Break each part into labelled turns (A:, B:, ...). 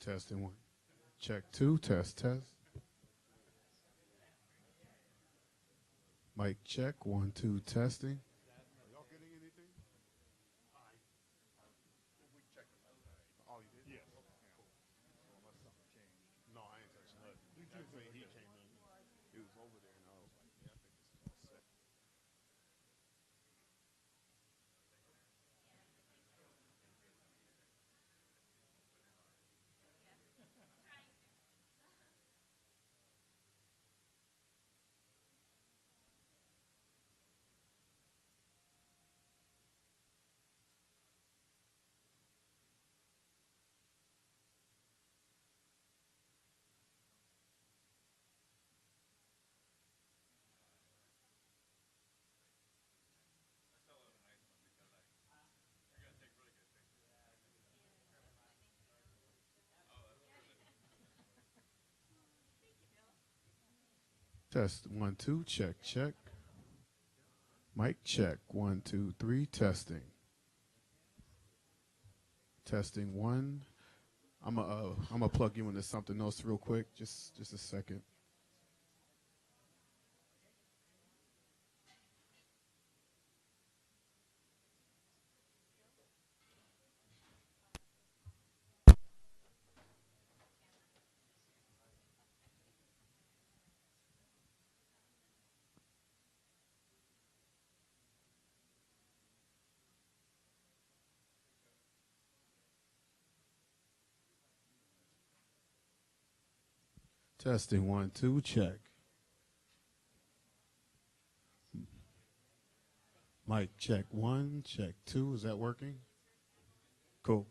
A: Testing one. Check two. Test, test. Mic check. One, two, testing. Are y'all getting anything? Oh, you did? Yes. Unless something changed. No, I ain't touching nothing. That's when he came in. He was over there, and I was like, yeah, I think this is all set. Test one, two. Check, check. Mic check. One, two, three. Testing. Testing one. I'm gonna plug you into something else real quick. Just a second. Testing one, two. Check. Mic check one. Check two. Is that working? Cool.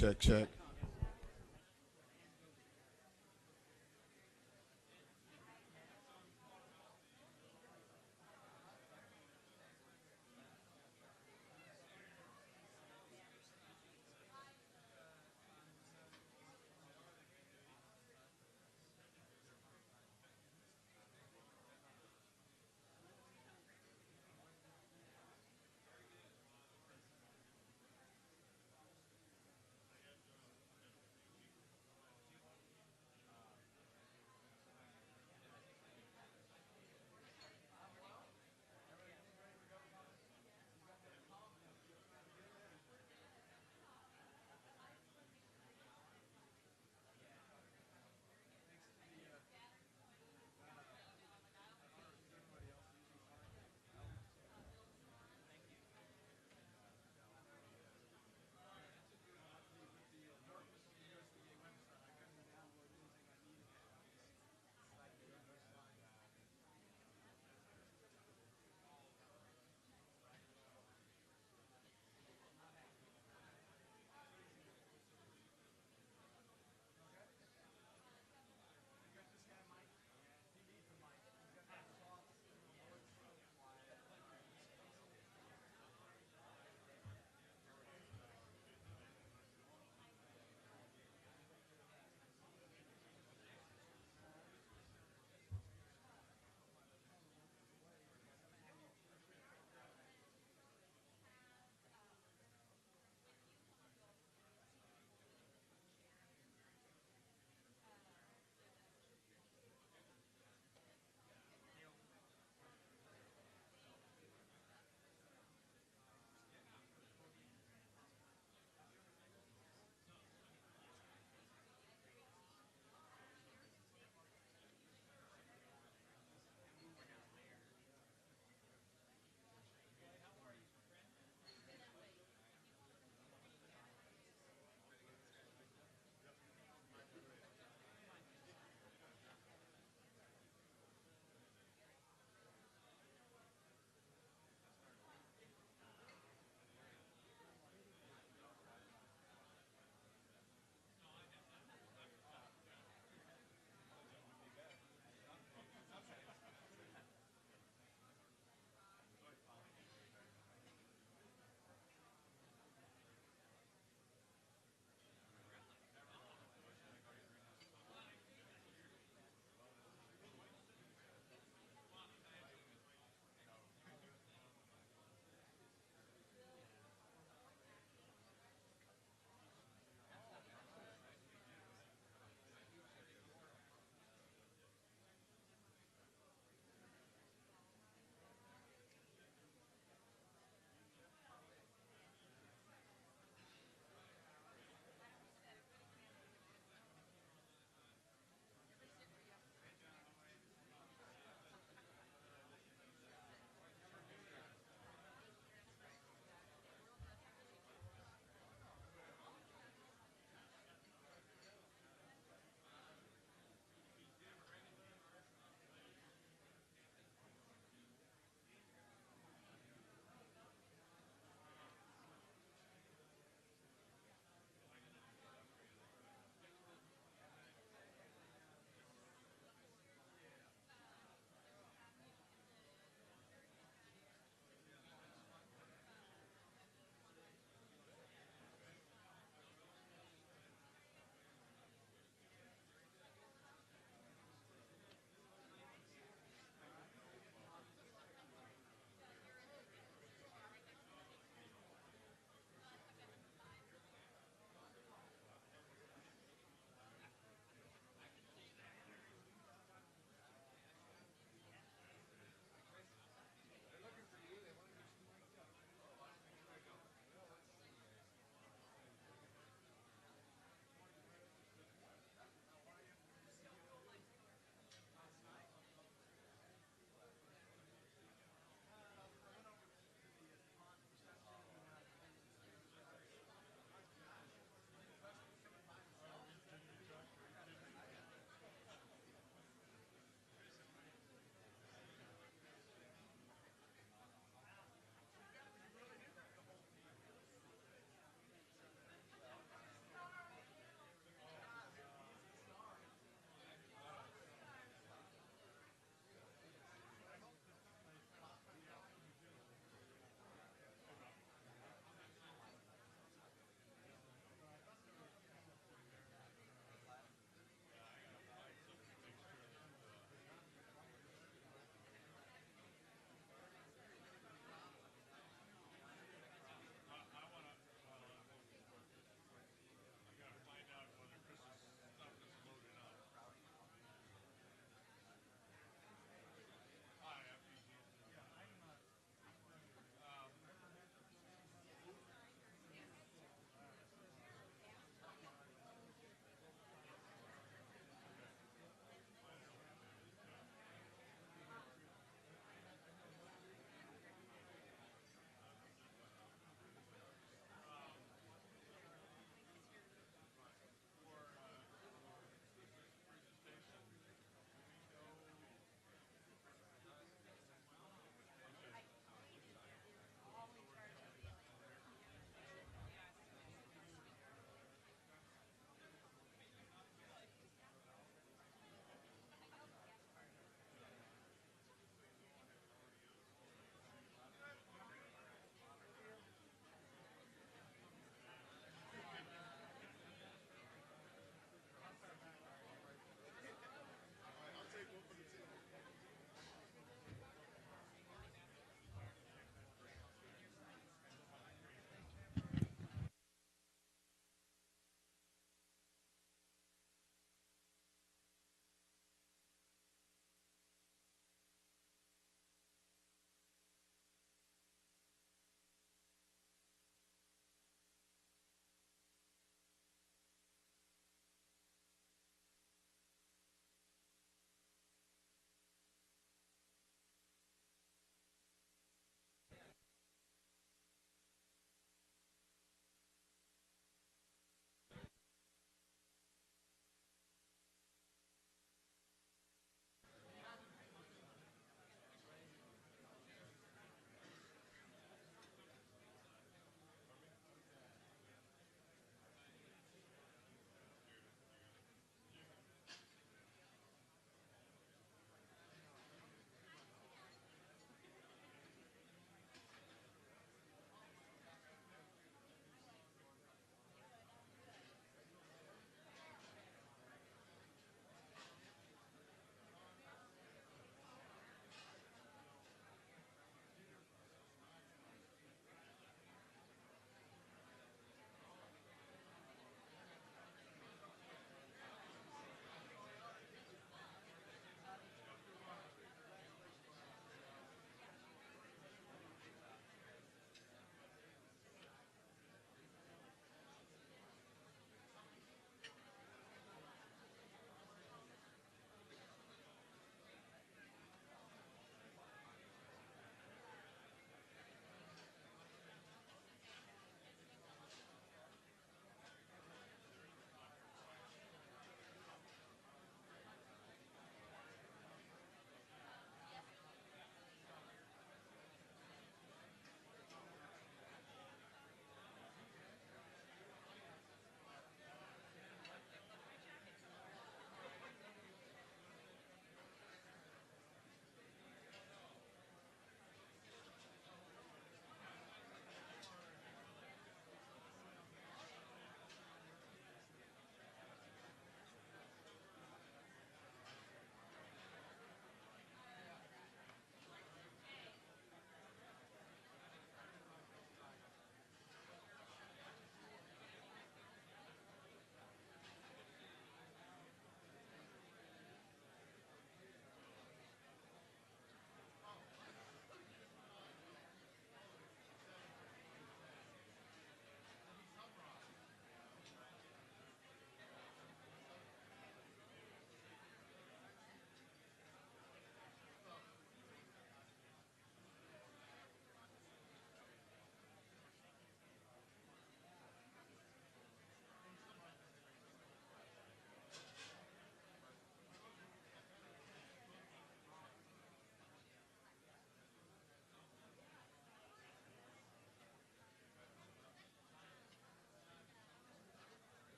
B: Check, check.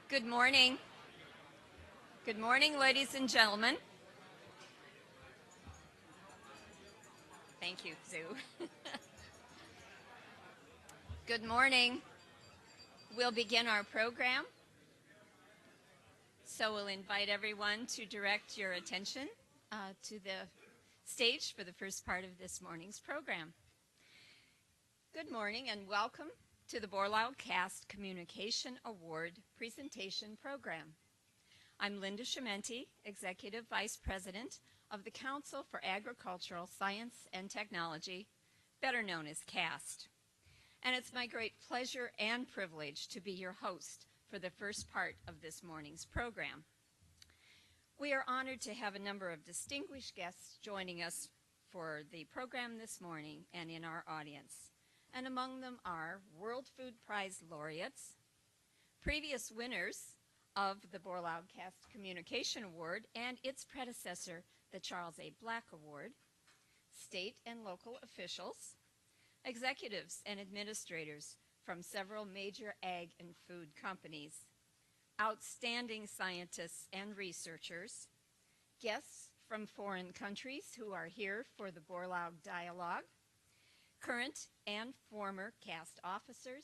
B: Good morning. Good morning, ladies and gentlemen. Thank you, Sue. Good morning. We'll begin our program. So we'll invite everyone to direct your attention to the stage for the first part of this morning's program. Good morning and welcome to the Borlaug Cast Communication Award Presentation Program. I'm Linda Chimenti, Executive Vice President of the Council for Agricultural Science and Technology, better known as CAST. And it's my great pleasure and privilege to be your host for the first part of this morning's program. We are honored to have a number of distinguished guests joining us for the program this morning and in our audience. And among them are World Food Prize laureates, previous winners of the Borlaug Cast Communication Award and its predecessor, the Charles A. Black Award, state and local officials, executives and administrators from several major ag and food companies, outstanding scientists and researchers, guests from foreign countries who are here for the Borlaug Dialogue, current and former CAST officers,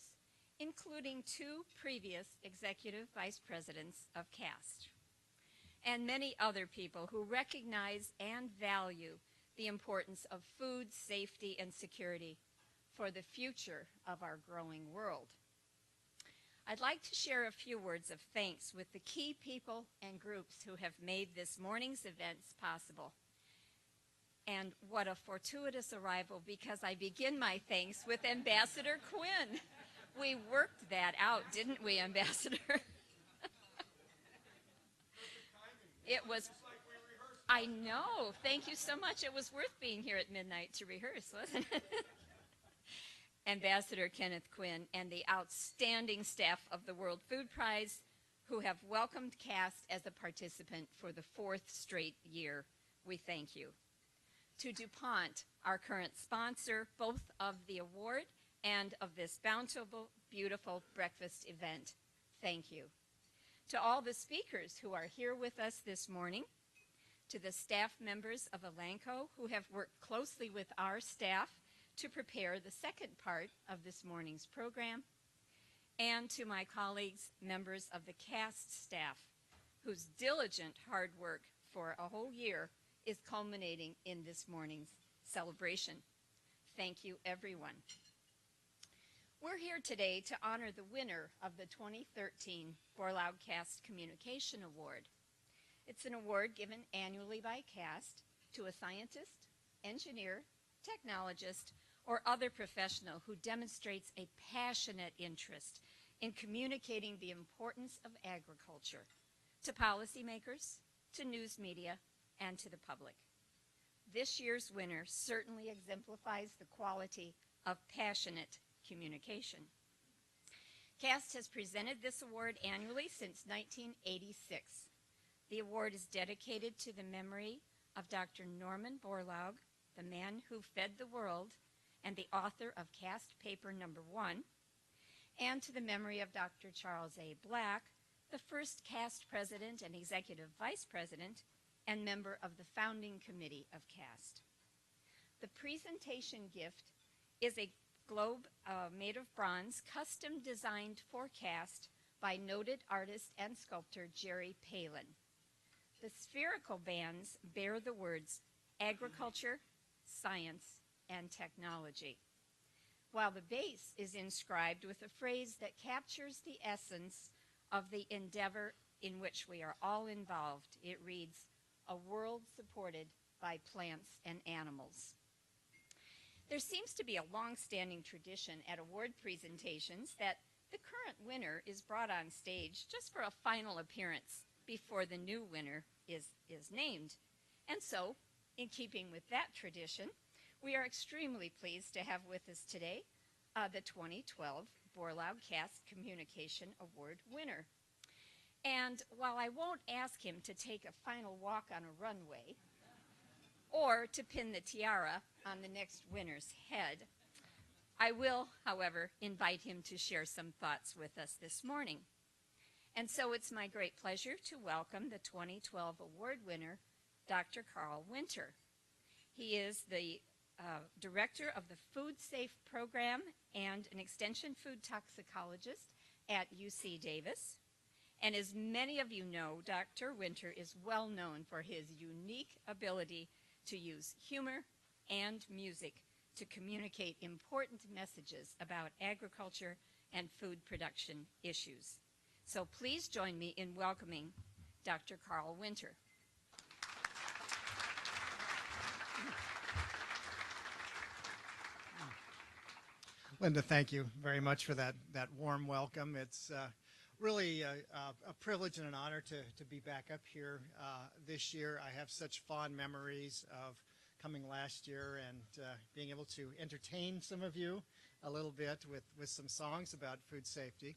B: including 2 previous executive vice presidents of CAST, and many other people who recognize and value the importance of food safety and security for the future of our growing world. I'd like to share a few words of thanks with the key people and groups who have made this morning's events possible. And what a fortuitous arrival, because I begin my thanks with Ambassador Quinn. We worked that out, didn't we, Ambassador? It was, I know, thank you so much. It was worth being here at midnight to rehearse, wasn't it? Ambassador Kenneth Quinn and the outstanding staff of the World Food Prize who have welcomed CAST as a participant for the 4th straight year. We thank you. To DuPont, our current sponsor, both of the award and of this bountiful, beautiful breakfast event, thank you. To all the speakers who are here with us this morning, to the staff members of Elanco who have worked closely with our staff to prepare the second part of this morning's program, and to my colleagues, members of the CAST staff, whose diligent hard work for a whole year is culminating in this morning's celebration. Thank you, everyone. We're here today to honor the winner of the 2013 Borlaug Cast Communication Award. It's an award given annually by CAST to a scientist, engineer, technologist, or other professional who demonstrates a passionate interest in communicating the importance of agriculture to policymakers, to news media, and to the public. This year's winner certainly exemplifies the quality of passionate communication. CAST has presented this award annually since 1986. The award is dedicated to the memory of Dr. Norman Borlaug, the man who fed the world and the author of CAST Paper Number 1, and to the memory of Dr. Charles A. Black, the first CAST president and executive vice president and member of the founding committee of CAST. The presentation gift is a globe made of bronze, custom designed for CAST by noted artist and sculptor Jerry Palin. The spherical bands bear the words agriculture, science, and technology, while the base is inscribed with a phrase that captures the essence of the endeavor in which we are all involved. It reads, "A world supported by plants and animals." There seems to be a long-standing tradition at award presentations that the current winner is brought on stage just for a final appearance before the new winner is named. And so, in keeping with that tradition, we are extremely pleased to have with us today the 2012 Borlaug Cast Communication Award winner. And while I won't ask him to take a final walk on a runway or to pin the tiara on the next winner's head, I will, however, invite him to share some thoughts with us this morning. And so it's my great pleasure to welcome the 2012 award winner, Dr. Carl Winter. He is the director of the Food Safe program and an extension food toxicologist at UC Davis. And as many of you know, Dr. Winter is well known for his unique ability to use humor and music to communicate important messages about agriculture and food production issues. So please join me in welcoming Dr. Carl Winter.
C: Linda, thank you very much for that warm welcome. It's really a privilege and an honor to be back up here this year. I have such fond memories of coming last year and being able to entertain some of you a little bit with some songs about food safety.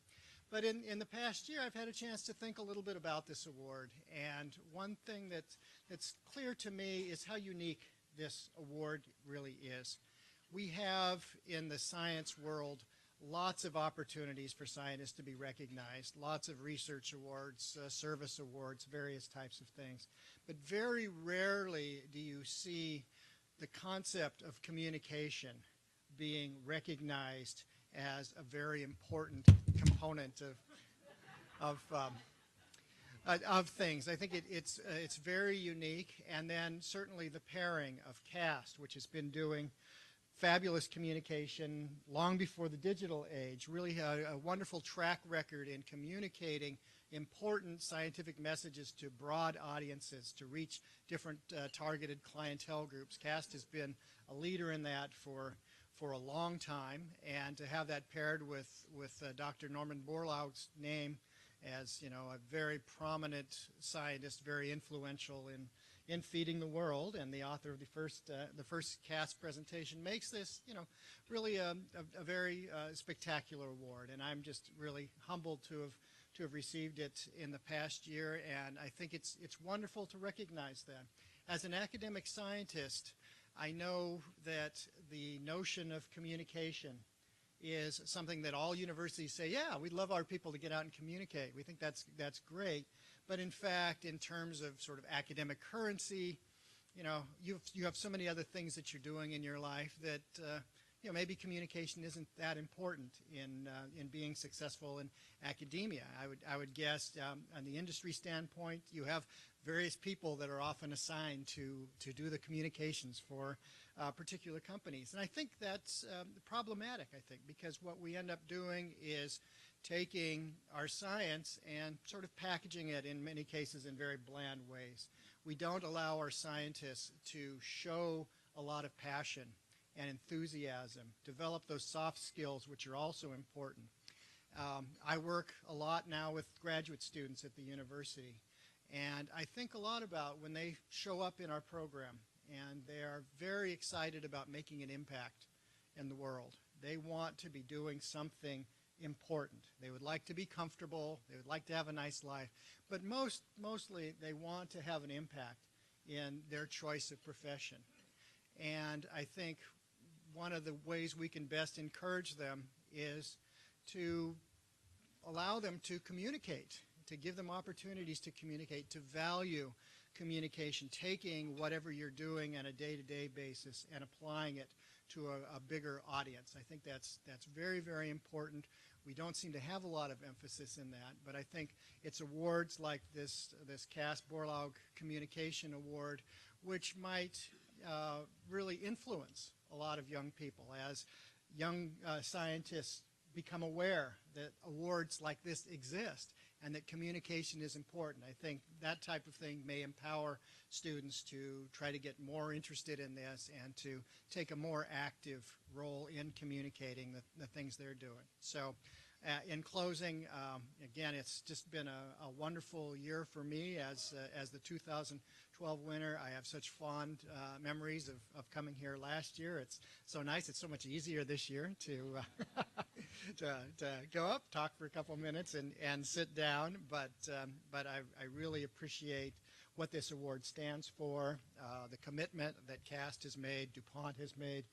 C: But in the past year, I've had a chance to think a little bit about this award. And one thing that's clear to me is how unique this award really is. We have in the science world lots of opportunities for scientists to be recognized, lots of research awards, service awards, various types of things. But very rarely do you see the concept of communication being recognized as a very important component of things. I think it's very unique. And then certainly the pairing of CAST, which has been doing fabulous communication long before the digital age, really had a wonderful track record in communicating important scientific messages to broad audiences to reach different targeted clientele groups. CAST has been a leader in that for a long time, and to have that paired with Dr. Norman Borlaug's name as, you know, a very prominent scientist, very influential in feeding the world, and the author of the first CAST presentation, makes this, you know, really a very spectacular award. And I'm just really humbled to have received it in the past year, and I think it's wonderful to recognize that. As an academic scientist, I know that the notion of communication is something that all universities say, yeah, we'd love our people to get out and communicate. We think that's great. But in fact, in terms of sort of academic currency, you know, you have so many other things that you're doing in your life that you know, maybe communication isn't that important in being successful in academia. I would guess on the industry standpoint, you have various people that are often assigned to do the communications for particular companies. And I think that's problematic, I think, because what we end up doing is taking our science and sort of packaging it in many cases in very bland ways. We don't allow our scientists to show a lot of passion and enthusiasm, develop those soft skills, which are also important. I work a lot now with graduate students at the university, and I think a lot about when they show up in our program and they are very excited about making an impact in the world. They want to be doing something important. They would like to be comfortable. They would like to have a nice life. But mostly they want to have an impact in their choice of profession. And I think one of the ways we can best encourage them is to allow them to communicate, to give them opportunities to communicate, to value communication, taking whatever you're doing on a day-to-day basis and applying it to a bigger audience. I think that's very, very important. We don't seem to have a lot of emphasis in that, but I think it's awards like this CAST Borlaug Communication Award, which might really influence a lot of young people as young scientists become aware that awards like this exist and that communication is important. I think that type of thing may empower students to try to get more interested in this and to take a more active role in communicating the things they're doing. So in closing, again, it's just been a wonderful year for me as the 2012 winner. I have such fond memories of coming here last year. It's so nice. It's so much easier this year to to go up, talk for a couple minutes, and sit down. But I really appreciate what this award stands for, the commitment that CAST has made, DuPont has made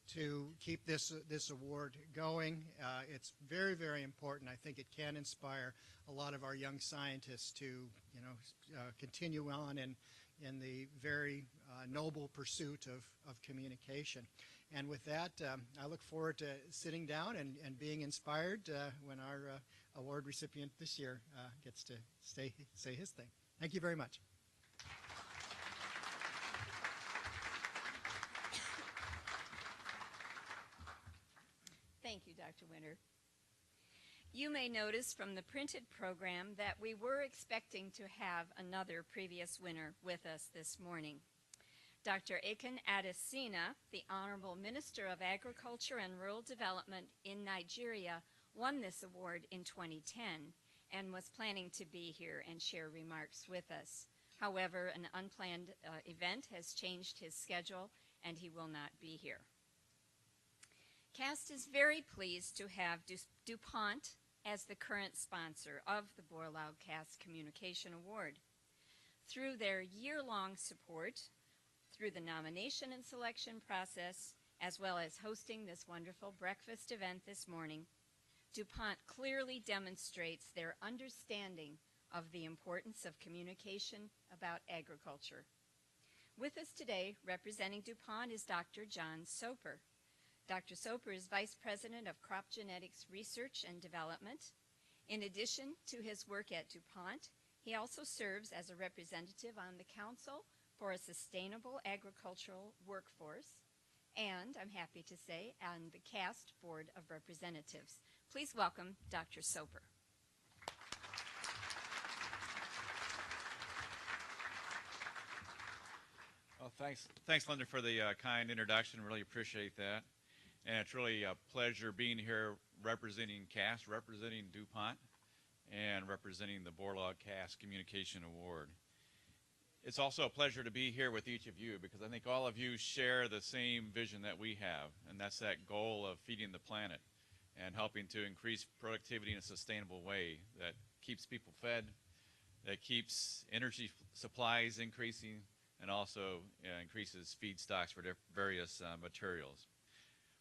C: to keep this award going. It's very, very important. I think it can inspire a lot of our young scientists to, continue on in the very noble pursuit of communication. And with that, I look forward to sitting down and being inspired when our award recipient this year gets to say his thing. Thank you very much.
B: Thank you, Dr. Winter. You may notice from the printed program that we were expecting to have another previous winner with us this morning. Dr. Akin Adesina, the Honorable Minister of Agriculture and Rural Development in Nigeria, won this award in 2010 and was planning to be here and share remarks with us. However, an unplanned event has changed his schedule and he will not be here. CAST is very pleased to have DuPont as the current sponsor of the Borlaug CAST Communication Award. Through their year-long support, through the nomination and selection process, as well as hosting this wonderful breakfast event this morning, DuPont clearly demonstrates their understanding of the importance of communication about agriculture. With us today, representing DuPont, is Dr. John Soper. Dr. Soper is Vice President of Crop Genetics Research and Development. In addition to his work at DuPont, he also serves as a representative on the Council for a Sustainable Agricultural Workforce, and I'm happy to say, on the CAST Board of Representatives. Please welcome Dr. Soper.
D: Well, thanks, Linda, for the kind introduction. Really appreciate that. And it's really a pleasure being here representing CAST, representing DuPont, and representing the Borlaug CAST Communication Award. It's also a pleasure to be here with each of you because I think all of you share the same vision that we have, and that's that goal of feeding the planet and helping to increase productivity in a sustainable way that keeps people fed, that keeps energy supplies increasing, and also increases feedstocks for various materials.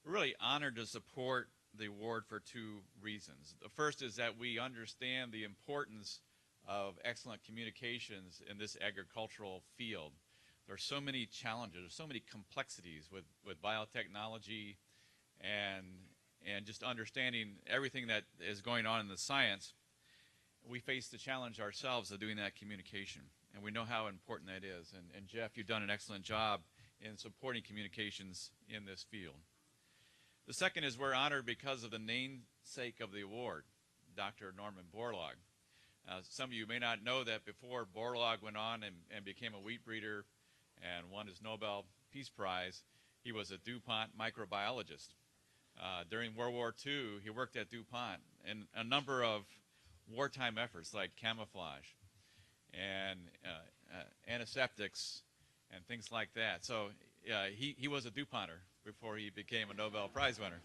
D: We're really honored to support the award for two reasons. The first is that we understand the importance of excellent communications in this agricultural field. There are so many challenges, so many complexities with biotechnology and just understanding everything that is going on in the science. We face the challenge ourselves of doing that communication, and we know how important that is. And Jeff, you've done an excellent job in supporting communications in this field. The second is we're honored because of the namesake of the award, Dr. Norman Borlaug. Some of you may not know that before Borlaug went on and became a wheat breeder and won his Nobel Peace Prize, he was a DuPont microbiologist. During World War II, he worked at DuPont in a number of wartime efforts like camouflage and antiseptics and things like that. So he was a DuPonter before he became a Nobel Prize winner.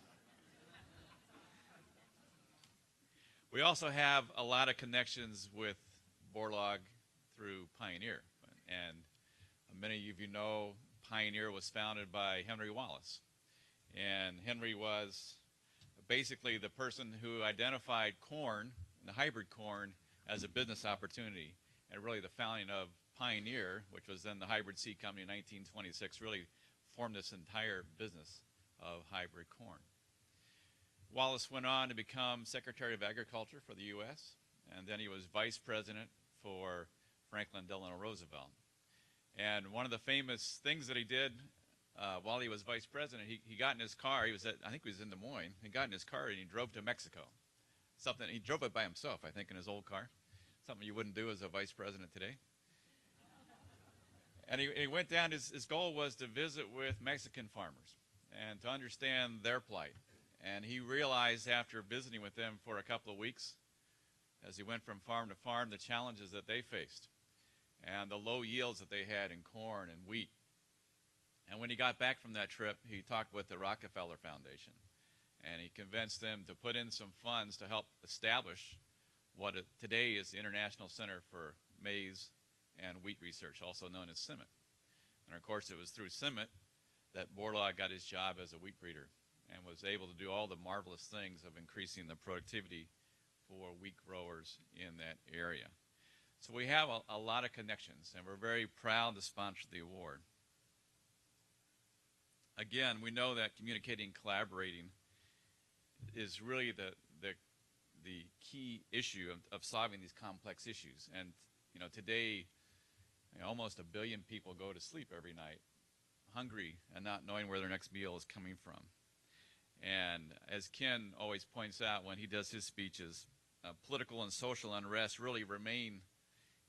D: We also have a lot of connections with Borlaug through Pioneer. And many of you know Pioneer was founded by Henry Wallace. And Henry was basically the person who identified corn, the hybrid corn, as a business opportunity. And really the founding of Pioneer, which was then the hybrid seed company in 1926, really formed this entire business of hybrid corn. Wallace went on to become Secretary of Agriculture for the U.S., and then he was Vice President for Franklin Delano Roosevelt. And one of the famous things that he did while he was Vice President, he got in his car. I think he was in Des Moines. He got in his car and he drove to Mexico. He drove it by himself, I think, in his old car. Something you wouldn't do as a Vice President today. And he went down, his goal was to visit with Mexican farmers and to understand their plight. And he realized after visiting with them for a couple of weeks, as he went from farm to farm, the challenges that they faced and the low yields that they had in corn and wheat. And when he got back from that trip, he talked with the Rockefeller Foundation, and he convinced them to put in some funds to help establish what today is the International Center for Maize and Wheat Research, also known as CIMMYT. And of course, it was through CIMMYT that Borlaug got his job as a wheat breeder and was able to do all the marvelous things of increasing the productivity for wheat growers in that area. So we have a lot of connections, and we're very proud to sponsor the award. Again, we know that communicating and collaborating is really the key issue of solving these complex issues. And today, almost 1 billion people go to sleep every night hungry and not knowing where their next meal is coming from. And as Ken always points out when he does his speeches, political and social unrest really remain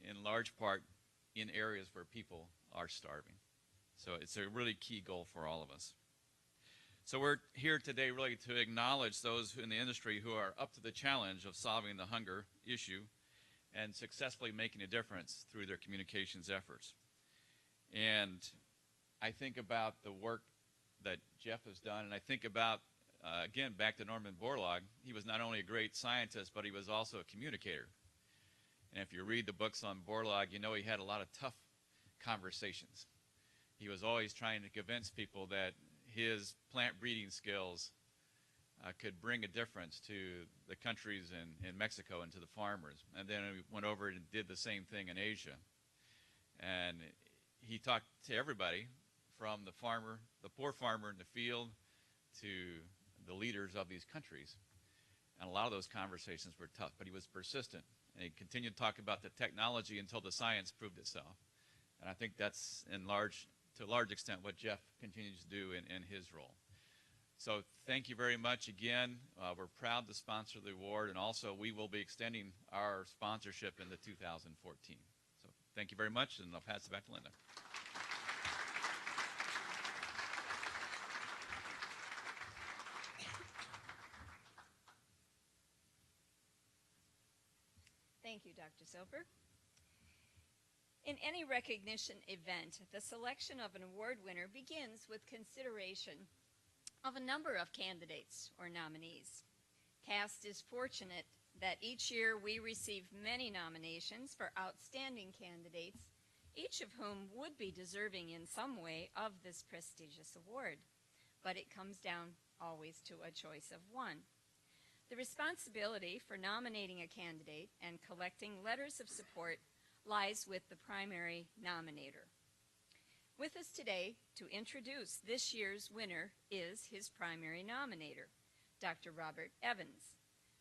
D: in large part in areas where people are starving. So it's a really key goal for all of us. So we're here today really to acknowledge those in the industry who are up to the challenge of solving the hunger issue and successfully making a difference through their communications efforts. And I think about the work that Jeff has done, and I think about, again, back to Norman Borlaug. He was not only a great scientist, but he was also a communicator. And if you read the books on Borlaug, you know he had a lot of tough conversations. He was always trying to convince people that his plant breeding skills could bring a difference to the countries in Mexico and to the farmers. And then he went over and did the same thing in Asia. And he talked to everybody from the farmer, the poor farmer in the field, to the leaders of these countries. And a lot of those conversations were tough, but he was persistent. And he continued to talk about the technology until the science proved itself. And I think that's to a large extent what Jeff continues to do in his role. So thank you very much again. We're proud to sponsor the award, and also we will be extending our sponsorship into 2014. So thank you very much, and I'll pass it back to Linda.
B: Thank you, Dr. Soper. In any recognition event, the selection of an award winner begins with consideration of a number of candidates or nominees. CAST is fortunate that each year we receive many nominations for outstanding candidates, each of whom would be deserving in some way of this prestigious award. But it comes down always to a choice of one. The responsibility for nominating a candidate and collecting letters of support lies with the primary nominator. With us today to introduce this year's winner is his primary nominator, Dr. Robert Evans.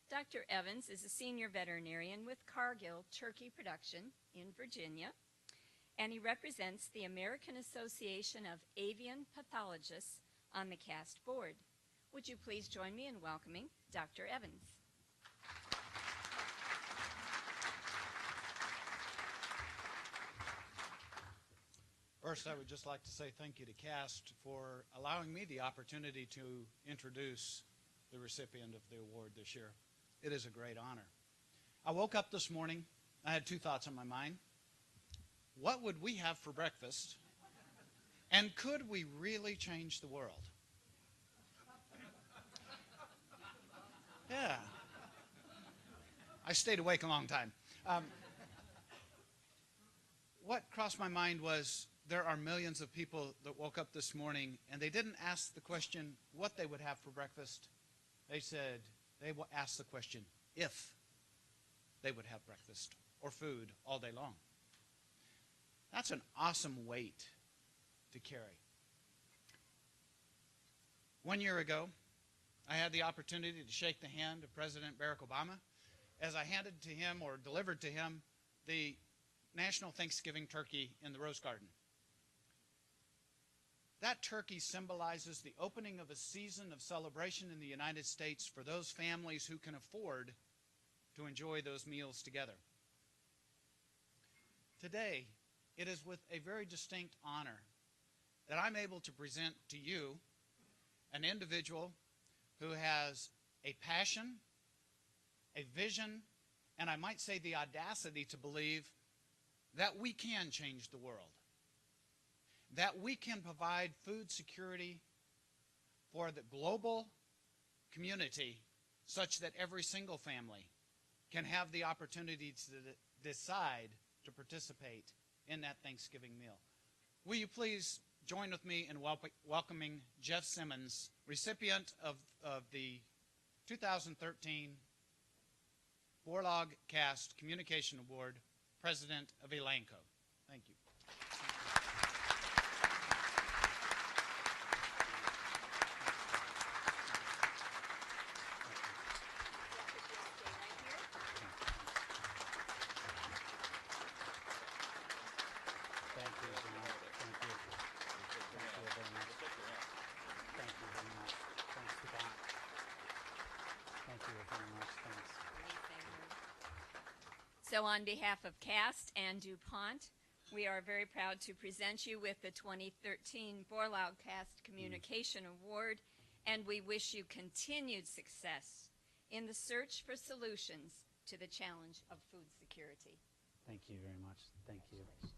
B: Dr. Evans is a senior veterinarian with Cargill Turkey Production in Virginia, and he represents the American Association of Avian Pathologists on the CAST board. Would you please join me in welcoming Dr. Evans?
E: First, I would just like to say thank you to CAST for allowing me the opportunity to introduce the recipient of the award this year. It is a great honor. I woke up this morning, I had two thoughts on my mind. What would we have for breakfast? And could we really change the world? Yeah. I stayed awake a long time. What crossed my mind was there are millions of people that woke up this morning and they didn't ask the question what they would have for breakfast. They asked the question if they would have breakfast or food all day long. That's an awesome weight to carry. 1 year ago, I had the opportunity to shake the hand of President Barack Obama as I handed to him or delivered to him the National Thanksgiving turkey in the Rose Garden. That turkey symbolizes the opening of a season of celebration in the United States for those families who can afford to enjoy those meals together. Today, it is with a very distinct honor that I'm able to present to you an individual who has a passion, a vision, and I might say the audacity to believe that we can change the world, that we can provide food security for the global community such that every single family can have the opportunity to decide to participate in that Thanksgiving meal. Will you please join with me in welcoming Jeff Simmons, recipient of the 2013 Borlaug Cast Communication Award, President of Elanco. Thank you.
B: So on behalf of CAST and DuPont, we are very proud to present you with the 2013 Borlaug Cast Communication Award, and we wish you continued success in the search for solutions to the challenge of food security.
F: Thank you very much. Thank you. Thanks.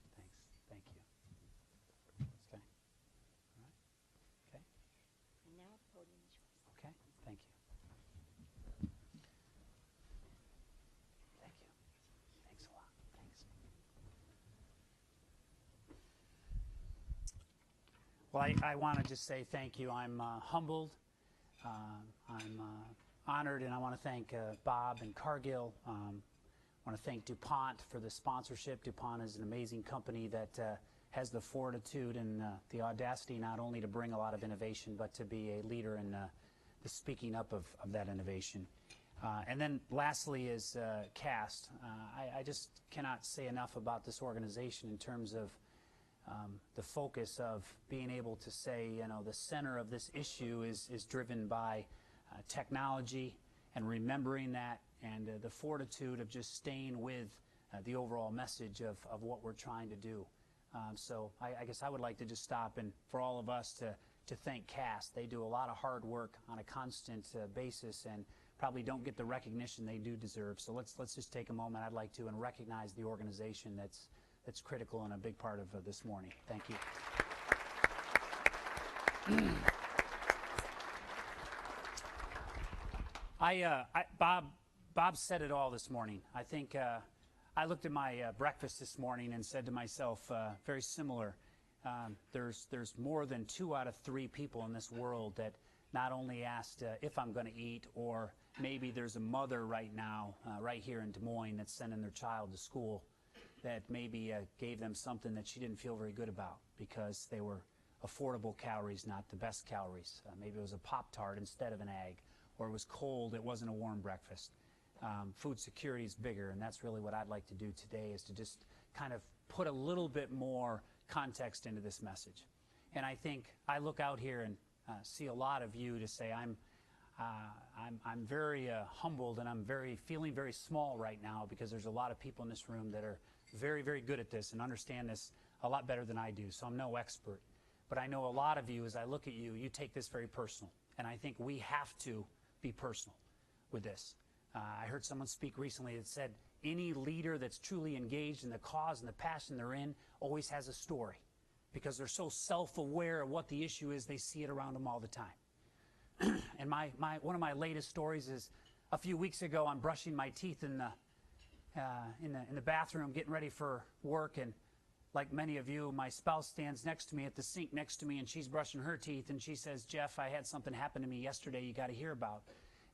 F: Thank you. Okay. All right. Okay.
B: And now the podium is yours.
F: Okay. Thank you. Thank you. Thanks a lot. Thanks. Well, I want to just say thank you. I'm humbled. I'm honored, and I want to thank Bob and Cargill. I want to thank DuPont for the sponsorship. DuPont is an amazing company that has the fortitude and the audacity not only to bring a lot of innovation, but to be a leader in the speaking up of that innovation. And then lastly is CAST. I just cannot say enough about this organization in terms of the focus of being able to say, you know, the center of this issue is driven by technology and remembering that, and the fortitude of just staying with the overall message of what we're trying to do. So I guess I would like to just stop and for all of us to thank CAST. They do a lot of hard work on a constant basis and probably don't get the recognition they do deserve. So let's just take a moment. I'd like to and recognize the organization that's critical and a big part of this morning. Thank you. Bob said it all this morning. I think I looked at my breakfast this morning and said to myself, very similar. There's more than 2 out of 3 people in this world that not only asked if I'm going to eat, or maybe there's a mother right now, right here in Des Moines, that's sending their child to school that maybe gave them something that she didn't feel very good about because they were affordable calories, not the best calories. Maybe it was a Pop-Tart instead of an egg, or it was cold, it wasn't a warm breakfast. Food security is bigger, and that's really what I'd like to do today, is to just kind of put a little bit more context into this message. And I think I look out here and see a lot of you to say I'm very humbled, and I'm feeling very small right now, because there's a lot of people in this room that are very, very good at this and understand this a lot better than I do. So I'm no expert. But I know a lot of you, as I look at you, you take this very personal. And I think we have to be personal with this. I heard someone speak recently that said any leader that's truly engaged in the cause and the passion they're in always has a story, because they're so self-aware of what the issue is, they see it around them all the time. And one of my latest stories is a few weeks ago, I'm brushing my teeth in the bathroom, getting ready for work, and like many of you, my spouse stands next to me at the sink next to me, and she's brushing her teeth, and she says, "Jeff, I had something happen to me yesterday you got to hear about."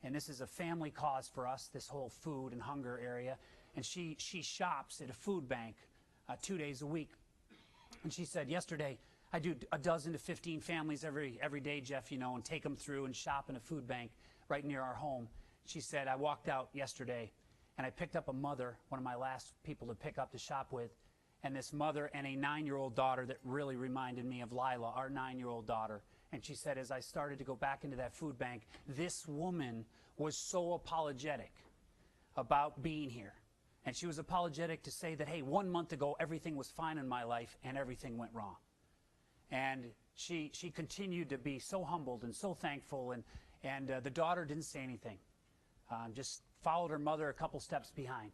F: And this is a family cause for us, this whole food and hunger area. And she shops at a food bank 2 days a week. And she said, "Yesterday, I do a dozen to 15 families every day, Jeff, you know, and take them through and shop in a food bank right near our home." She said, "I walked out yesterday, and I picked up a mother, one of my last people to pick up to shop with, and this mother and a 9-year-old daughter that really reminded me of Lila, our 9-year-old daughter." And she said, as I started to go back into that food bank, this woman was so apologetic about being here. And she was apologetic to say that, hey, 1 month ago, everything was fine in my life, and everything went wrong. And she continued to be so humbled and so thankful, and the daughter didn't say anything. Just followed her mother a couple steps behind.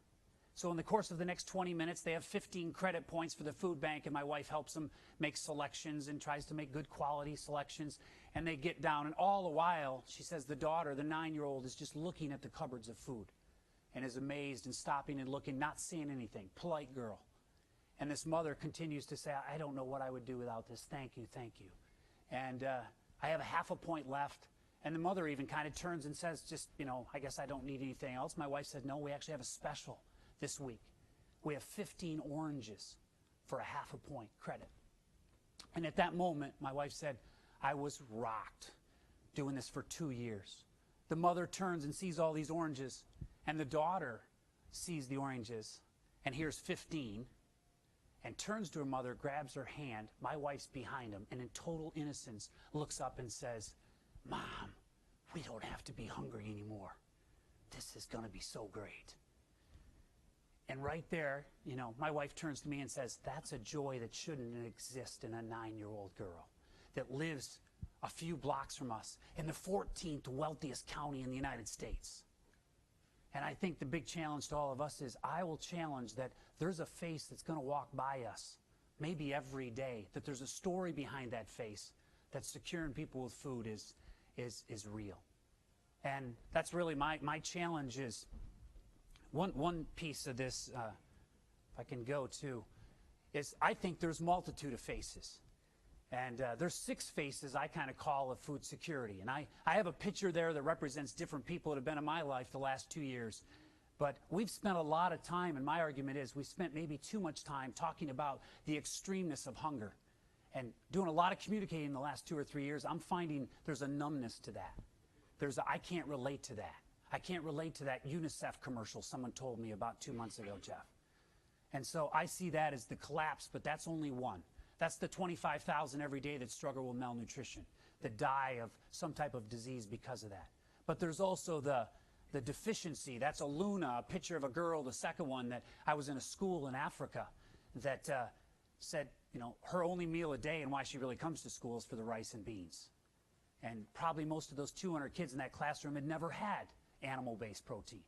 F: So in the course of the next 20 minutes, they have 15 credit points for the food bank, and my wife helps them make selections and tries to make good quality selections, and they get down. And all the while, she says the daughter, the 9-year-old, is just looking at the cupboards of food and is amazed and stopping and looking, not seeing anything. Polite girl. And this mother continues to say, I don't know what I would do without this. Thank you, thank you. And I have a half a point left. And the mother even kind of turns and says, just, I guess I don't need anything else. My wife said, no, we actually have a special this week. We have 15 oranges for a half a point credit. And at that moment, my wife said, I was rocked doing this for 2 years. The mother turns and sees all these oranges, and the daughter sees the oranges and hears 15 and turns to her mother, grabs her hand. My wife's behind him, and in total innocence looks up and says, Mom, we don't have to be hungry anymore. This is going to be so great. And right there, my wife turns to me and says, that's a joy that shouldn't exist in a 9-year-old girl that lives a few blocks from us in the 14th wealthiest county in the United States. And I think the big challenge to all of us is I will challenge that there's a face that's going to walk by us, maybe every day, that there's a story behind that face, that securing people with food is real. And that's really my challenge is one piece of this, if I can go to, is I think there's multitude of faces. And there's 6 faces I kind of call of food security. And I have a picture there that represents different people that have been in my life the last 2 years. But we've spent a lot of time, and my argument is we spent maybe too much time talking about the extremeness of hunger. And doing a lot of communicating in the last 2 or 3 years, I'm finding there's a numbness to that. I can't relate to that. I can't relate to that UNICEF commercial someone told me about 2 months ago, Jeff. And so I see that as the collapse, but that's only one. That's the 25,000 every day that struggle with malnutrition, that die of some type of disease because of that. But there's also the deficiency. That's a Luna, a picture of a girl, the second one, that I was in a school in Africa that said, her only meal a day and why she really comes to school is for the rice and beans. And probably most of those 200 kids in that classroom had never had animal-based protein.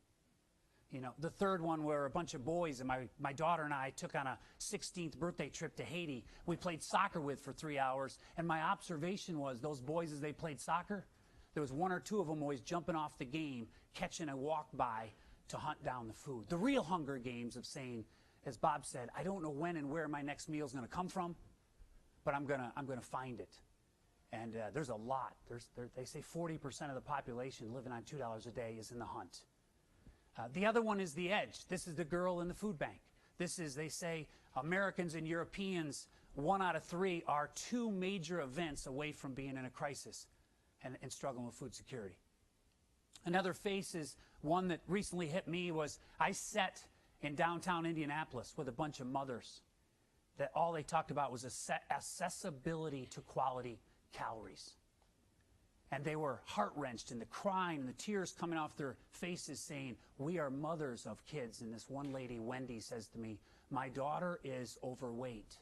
F: The third one were a bunch of boys, and my daughter and I took on a 16th birthday trip to Haiti. We played soccer with for 3 hours, and my observation was those boys, as they played soccer, there was 1 or 2 of them always jumping off the game, catching a walk-by to hunt down the food. The real Hunger Games of saying, as Bob said, I don't know when and where my next meal is going to come from, but I'm gonna find it. And there's a lot. They say 40% of the population living on $2 a day is in the hunt. The other one is the edge. This is the girl in the food bank. This is, they say, Americans and Europeans, 1 out of 3 are 2 major events away from being in a crisis and struggling with food security. Another face is one that recently hit me was I sat in downtown Indianapolis with a bunch of mothers that all they talked about was accessibility to quality calories. And they were heart-wrenched, and the crying and the tears coming off their faces saying, we are mothers of kids. And this one lady, Wendy, says to me, my daughter is overweight,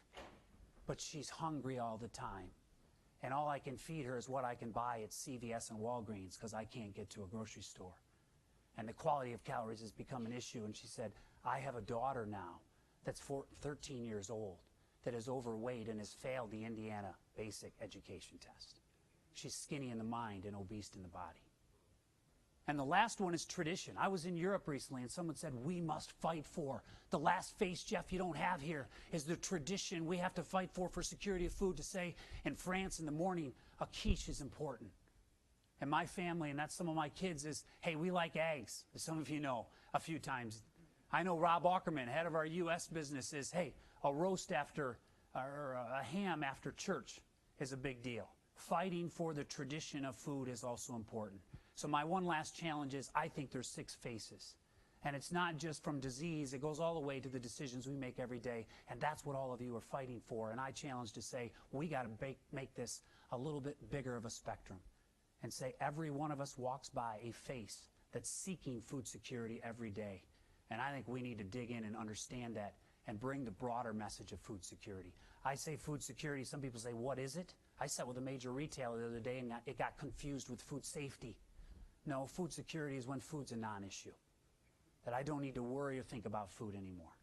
F: but she's hungry all the time. And all I can feed her is what I can buy at CVS and Walgreens because I can't get to a grocery store. And the quality of calories has become an issue. And she said, I have a daughter now that's 13 years old that is overweight and has failed the Indiana basic education test. She's skinny in the mind and obese in the body. And the last one is tradition. I was in Europe recently, and someone said, we must fight for. The last face, Jeff, you don't have here is the tradition we have to fight for security of food, to say in France in the morning, a quiche is important. And my family, and that's some of my kids, is, hey, we like eggs, as some of you know, a few times. I know Rob Ackerman, head of our U.S. business, is, hey, a roast after, or a ham after church is a big deal. Fighting for the tradition of food is also important. So my one last challenge is I think there's 6 faces. And it's not just from disease. It goes all the way to the decisions we make every day. And that's what all of you are fighting for. And I challenge to say we got to make this a little bit bigger of a spectrum and say every one of us walks by a face that's seeking food security every day. And I think we need to dig in and understand that and bring the broader message of food security. I say food security. Some people say, what is it? I sat with a major retailer the other day and it got confused with food safety. No, food security is when food's a non-issue. That I don't need to worry or think about food anymore.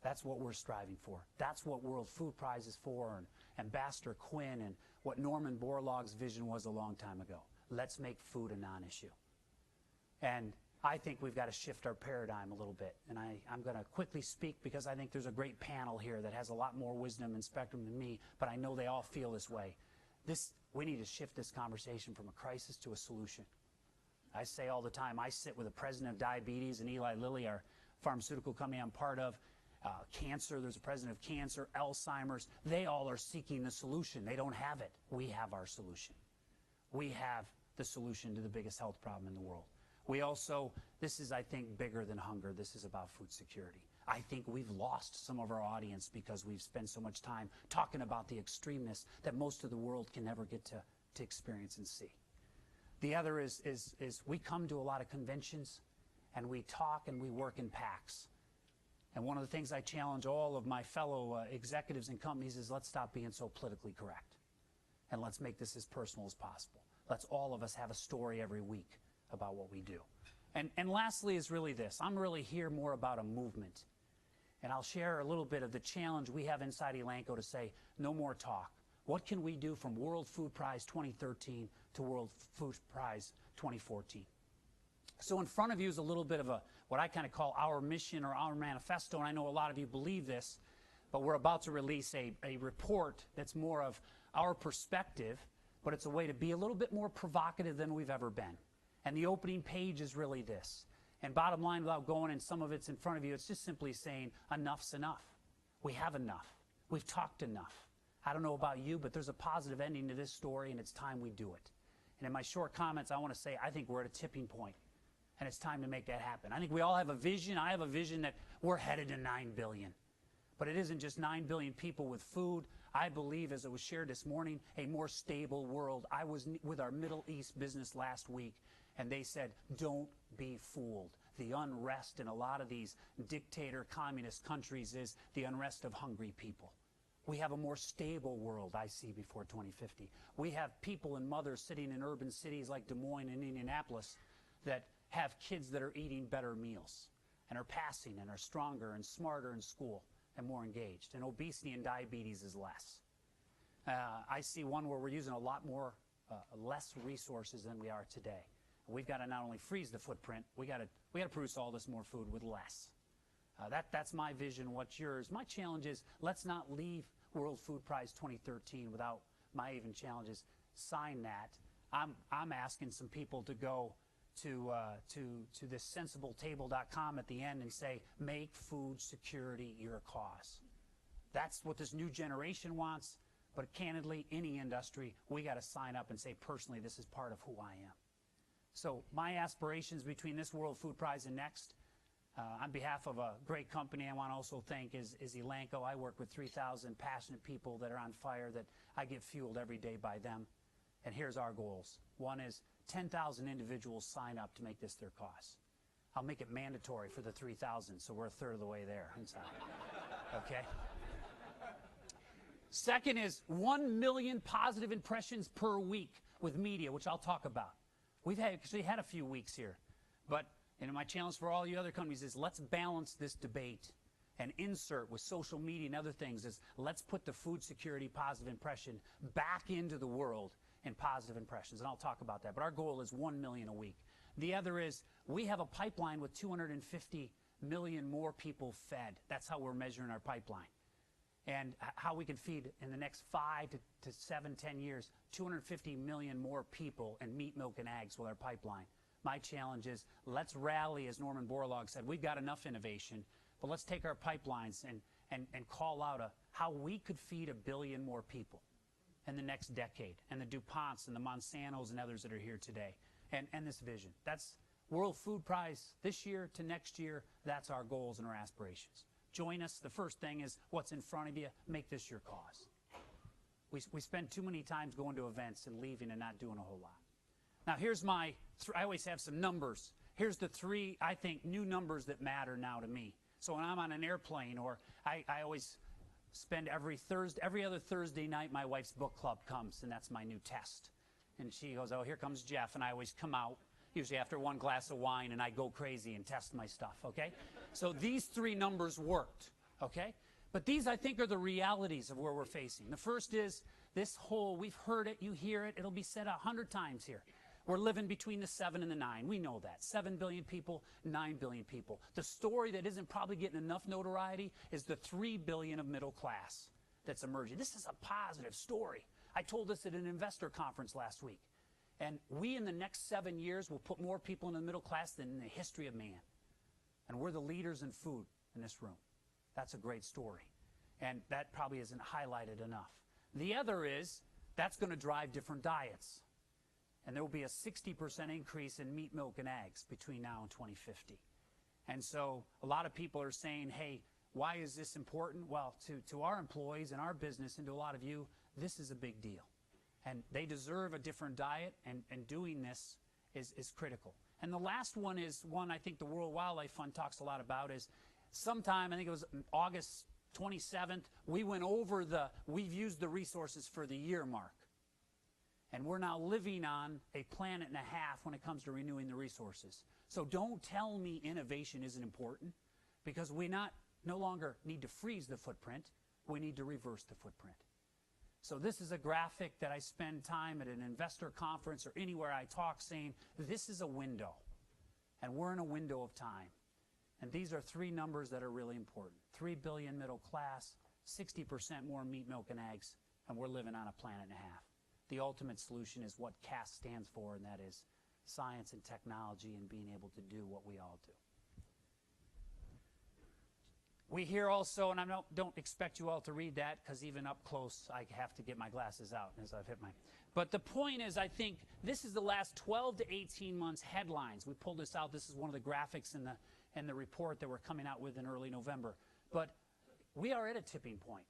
F: That's what we're striving for. That's what World Food Prize is for, and Ambassador Quinn, and what Norman Borlaug's vision was a long time ago. Let's make food a non-issue. And I think we've got to shift our paradigm a little bit. And I'm going to quickly speak because I think there's a great panel here that has a lot more wisdom and spectrum than me, but I know they all feel this way. We need to shift this conversation from a crisis to a solution. I say all the time, I sit with the president of diabetes and Eli Lilly, our pharmaceutical company I'm part of. Cancer, there's a president of cancer, Alzheimer's. They all are seeking the solution. They don't have it. We have our solution. We have the solution to the biggest health problem in the world. We also, this is, I think, bigger than hunger. This is about food security. I think we've lost some of our audience because we've spent so much time talking about the extremeness that most of the world can never get to experience and see. The other is we come to a lot of conventions and we talk and we work in packs. And one of the things I challenge all of my fellow executives and companies is let's stop being so politically correct. And let's make this as personal as possible. Let's all of us have a story every week about what we do. And lastly is really this. I'm really here more about a movement. And I'll share a little bit of the challenge we have inside Elanco to say, no more talk. What can we do from World Food Prize 2013 to World Food Prize 2014? So in front of you is a little bit of what I kind of call our mission or our manifesto, and I know a lot of you believe this, but we're about to release a report that's more of our perspective, but it's a way to be a little bit more provocative than we've ever been. And the opening page is really this. And bottom line, without going, and some of it's in front of you, it's just simply saying enough's enough. We have enough. We've talked enough. I don't know about you, but there's a positive ending to this story, and it's time we do it. And in my short comments, I want to say I think we're at a tipping point, and it's time to make that happen. I think we all have a vision. I have a vision that we're headed to 9 billion. But it isn't just 9 billion people with food. I believe, as it was shared this morning, a more stable world. I was with our Middle East business last week, and they said, don't be fooled. The unrest in a lot of these dictator communist countries is the unrest of hungry people. We have a more stable world, I see, before 2050. We have people and mothers sitting in urban cities like Des Moines and Indianapolis that have kids that are eating better meals and are passing and are stronger and smarter in school and more engaged. And obesity and diabetes is less. I see one where we're using a lot more, less resources than we are today. We've got to not only freeze the footprint, we got to produce all this more food with less. That's my vision. What's yours? My challenge is let's not leave World Food Prize 2013 without my even challenges. Sign that. I'm asking some people to go to this sensible-table.com at the end and say, make food security your cause. That's what this new generation wants. But candidly, any industry, we got to sign up and say, personally, this is part of who I am. So my aspirations between this World Food Prize and next, on behalf of a great company I want to also thank is Elanco. I work with 3,000 passionate people that are on fire that I get fueled every day by them. And here's our goals. One is 10,000 individuals sign up to make this their cause. I'll make it mandatory for the 3,000, so we're a third of the way there inside. Okay? Second is 1 million positive impressions per week with media, which I'll talk about. We've actually had a few weeks here, but my challenge for all you other companies is let's balance this debate and insert with social media and other things is let's put the food security positive impression back into the world in positive impressions, and I'll talk about that. But our goal is 1 million a week. The other is we have a pipeline with 250 million more people fed. That's how we're measuring our pipeline. And how we can feed in the next 5 to 7, 10 years, 250 million more people in meat, milk, and eggs with our pipeline. My challenge is let's rally, as Norman Borlaug said. We've got enough innovation, but let's take our pipelines and call out how we could feed 1 billion more people in the next decade, and the DuPonts and the Monsantos and others that are here today, and this vision. That's World Food Prize this year to next year. That's our goals and our aspirations. Join us. The first thing is what's in front of you. Make this your cause. We spend too many times going to events and leaving and not doing a whole lot. Now, here's I always have some numbers. Here's the 3, I think, new numbers that matter now to me. So when I'm on an airplane, or I always spend every other Thursday night, my wife's book club comes, and that's my new test. And she goes, oh, here comes Jeff, and I always come out, usually after 1 glass of wine, and I go crazy and test my stuff, okay? So these 3 numbers worked, okay? But these, I think, are the realities of where we're facing. The first is this whole, we've heard it, you hear it, it'll be said 100 times here. We're living between the 7 and the 9. We know that. 7 billion people, 9 billion people. The story that isn't probably getting enough notoriety is the 3 billion of middle class that's emerging. This is a positive story. I told this at an investor conference last week. And we, in the next 7 years, will put more people in the middle class than in the history of man. And we're the leaders in food in this room. That's a great story. And that probably isn't highlighted enough. The other is, that's going to drive different diets. And there will be a 60% increase in meat, milk, and eggs between now and 2050. And so a lot of people are saying, hey, why is this important? Well, to our employees and our business and to a lot of you, this is a big deal. And they deserve a different diet, and doing this is critical. And the last one is one I think the World Wildlife Fund talks a lot about is sometime, I think it was August 27th, we've used the resources for the year mark. And we're now living on a planet and a half when it comes to renewing the resources. So don't tell me innovation isn't important, because we no longer need to freeze the footprint, we need to reverse the footprint. So this is a graphic that I spend time at an investor conference or anywhere I talk saying, this is a window, and we're in a window of time. And these are 3 numbers that are really important. 3 billion middle class, 60% more meat, milk, and eggs, and we're living on a planet and a half. The ultimate solution is what CAST stands for, and that is science and technology and being able to do what we all do. We hear also, and I don't expect you all to read that, because even up close I have to get my glasses out as I've hit my. But the point is, I think this is the last 12 to 18 months headlines. We pulled this out. This is one of the graphics in the report that we're coming out with in early November. But we are at a tipping point.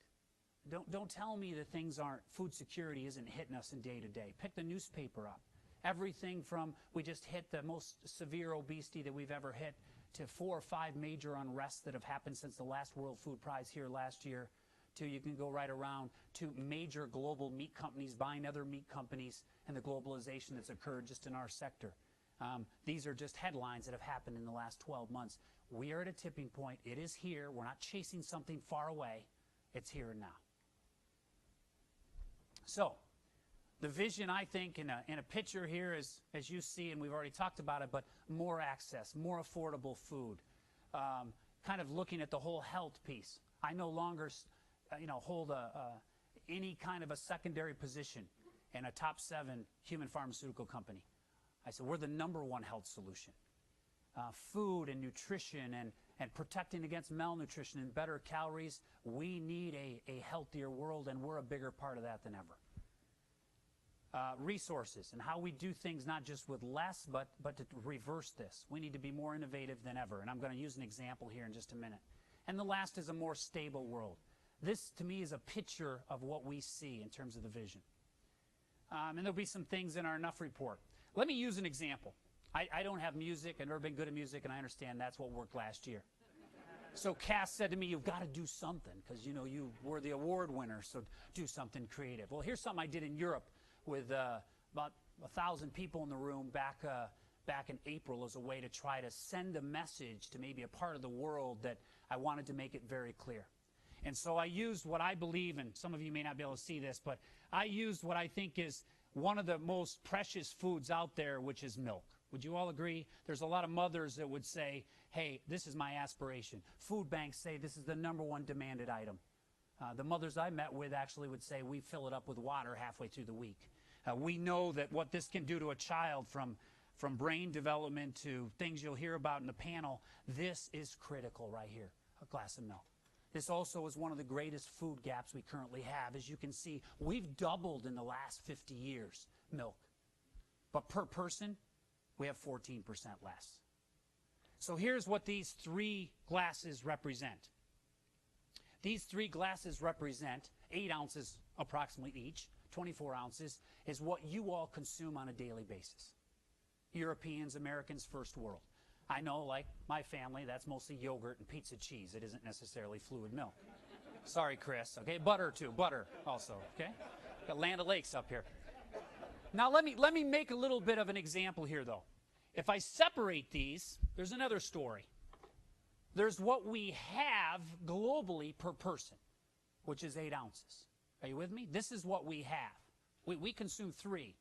F: Don't tell me that things aren't, food security isn't hitting us in day to day. Pick the newspaper up. Everything from, we just hit the most severe obesity that we've ever hit, to 4 or 5 major unrests that have happened since the last World Food Prize here last year, to, you can go right around, to major global meat companies buying other meat companies and the globalization that's occurred just in our sector. These are just headlines that have happened in the last 12 months. We are at a tipping point. It is here. We're not chasing something far away. It's here and now. So, the vision, I think, in a picture here is, as you see, and we've already talked about it, but more access, more affordable food, kind of looking at the whole health piece. I no longer, hold any kind of a secondary position in a top 7 human pharmaceutical company. I said, we're the #1 health solution. Food and nutrition and protecting against malnutrition and better calories, we need a healthier world, and we're a bigger part of that than ever. Resources and how we do things, not just with less, but to reverse this. We need to be more innovative than ever, and I'm going to use an example here in just a minute. And the last is a more stable world. This, to me, is a picture of what we see in terms of the vision. And there'll be some things in our Enough report. Let me use an example. I don't have music. I've never been good at music, and I understand that's what worked last year. So Cass said to me, you've got to do something, because, you were the award winner, so do something creative. Well, here's something I did in Europe with about 1,000 people in the room back in April as a way to try to send a message to maybe a part of the world that I wanted to make it very clear. And so I used what I believe, and some of you may not be able to see this, but I used what I think is one of the most precious foods out there, which is milk. Would you all agree? There's a lot of mothers that would say, hey, this is my aspiration. Food banks say this is the #1 demanded item. The mothers I met with actually would say we fill it up with water halfway through the week. We know that what this can do to a child, from brain development to things you'll hear about in the panel, this is critical right here, a glass of milk. This also is one of the greatest food gaps we currently have. As you can see, we've doubled in the last 50 years milk. But per person, we have 14% less. So here's what these 3 glasses represent. These 3 glasses represent 8 ounces approximately each. 24 ounces is what you all consume on a daily basis. Europeans, Americans, first world. I know, like my family, that's mostly yogurt and pizza cheese. It isn't necessarily fluid milk. Sorry, Chris. Okay, butter too. Butter also. Okay, got Land O'Lakes up here. Now let me make a little bit of an example here, though. If I separate these, there's another story. There's what we have globally per person, which is 8 ounces. Are you with me? This is what we have. We consume 3.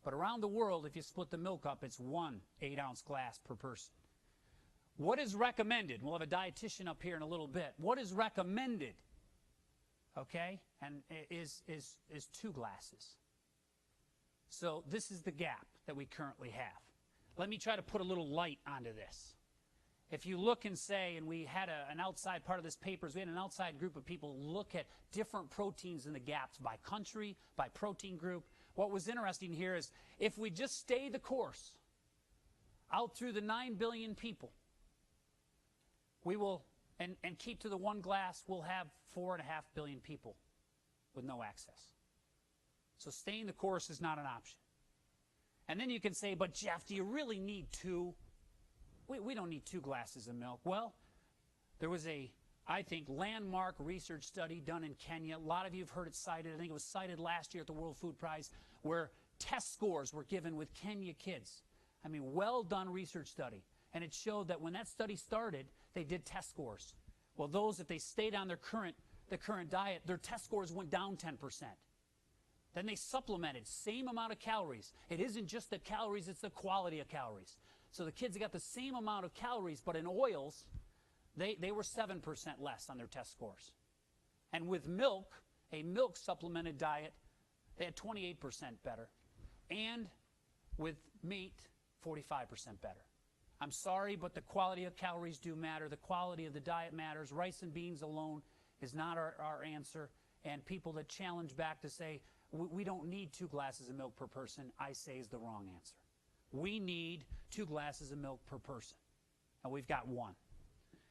F: But around the world, if you split the milk up, it's 1 8-ounce glass per person. What is recommended? We'll have a dietitian up here in a little bit. What is recommended, okay, and is 2 glasses. So this is the gap that we currently have. Let me try to put a little light onto this. If you look and say, and we had an outside part of this paper, we had an outside group of people look at different proteins in the gaps by country, by protein group. What was interesting here is if we just stay the course out through the 9 billion people, we will, and keep to the 1 glass, we'll have 4.5 billion people with no access. So staying the course is not an option. And then you can say, but Jeff, do you really need 2? We don't need 2 glasses of milk. Well, there was a, I think, landmark research study done in Kenya. A lot of you have heard it cited. I think it was cited last year at the World Food Prize, where test scores were given with Kenya kids. I mean, well done research study. And it showed that when that study started, they did test scores. Well, those, if they stayed on the current diet, their test scores went down 10%. Then they supplemented, same amount of calories. It isn't just the calories, it's the quality of calories. So the kids got the same amount of calories, but in oils, they were 7% less on their test scores. And with milk, a milk supplemented diet, they had 28% better. And with meat, 45% better. I'm sorry, but the quality of calories do matter. The quality of the diet matters. Rice and beans alone is not our answer. And people that challenge back to say, we don't need 2 glasses of milk per person, I say is the wrong answer. We need 2 glasses of milk per person. And we've got 1.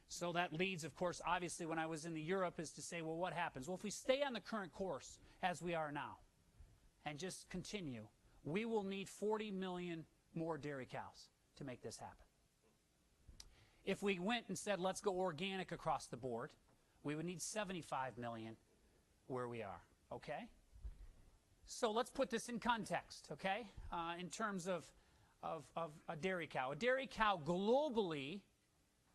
F: So that leads, of course, obviously when I was in Europe, is to say, well, what happens? Well, if we stay on the current course as we are now and just continue, we will need 40 million more dairy cows to make this happen. If we went and said, let's go organic across the board, we would need 75 million where we are, okay? So let's put this in context, okay? In terms of a dairy cow. A dairy cow globally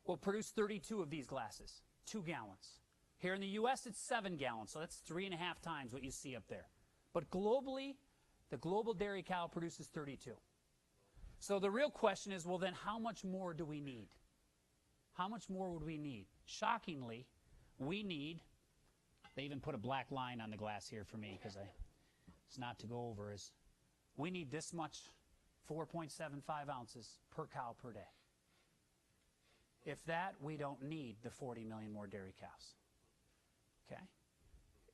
F: will produce 32 of these glasses, 2 gallons. Here in the U.S., it's 7 gallons, so that's 3.5 times what you see up there. But globally, the global dairy cow produces 32. So the real question is, well, then how much more do we need? How much more would we need? Shockingly, we need, they even put a black line on the glass here for me because it's not to go over, is we need this much, 4.75 ounces per cow per day. If that, we don't need the 40 million more dairy cows. Okay?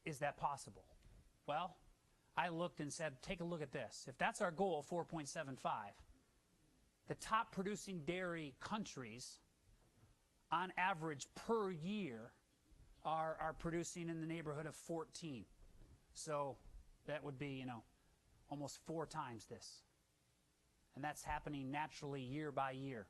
F: Is that possible? Well, I looked and said, take a look at this. If that's our goal, 4.75, the top producing dairy countries, on average per year, are producing in the neighborhood of 14. So that would be, almost 4 times this. And that's happening naturally year by year.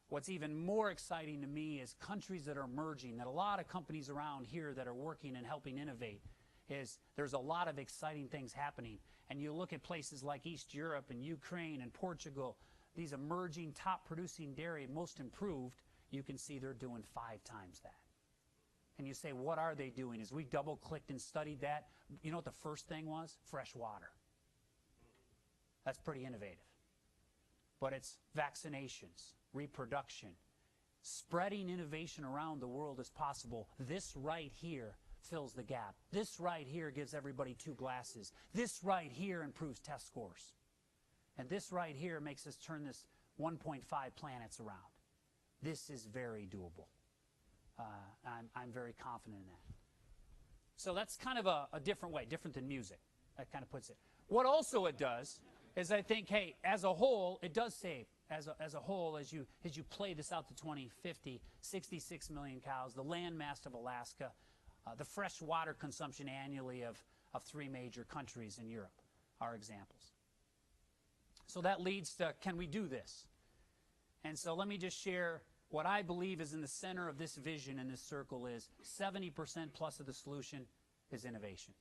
F: What's even more exciting to me is countries that are emerging, that a lot of companies around here that are working and helping innovate, is there's a lot of exciting things happening. And you look at places like East Europe and Ukraine and Portugal, these emerging top producing dairy, most improved, you can see they're doing 5 times that. And you say, what are they doing? As we double-clicked and studied that, you know what the first thing was? Fresh water. That's pretty innovative. But it's vaccinations, reproduction, spreading innovation around the world as possible. This right here fills the gap. This right here gives everybody 2 glasses. This right here improves test scores. And this right here makes us turn this 1.5 planets around. This is very doable. I'm very confident in that. So that's kind of a different way, different than music. That kind of puts it. What also it does is I think, hey, as a whole, it does save. As a whole, as you play this out to 2050, 66 million cows, the land mass of Alaska, the fresh water consumption annually of 3 major countries in Europe are examples. So that leads to, can we do this? And so let me just share what I believe is in the center of this vision in this circle is 70% plus of the solution is innovation.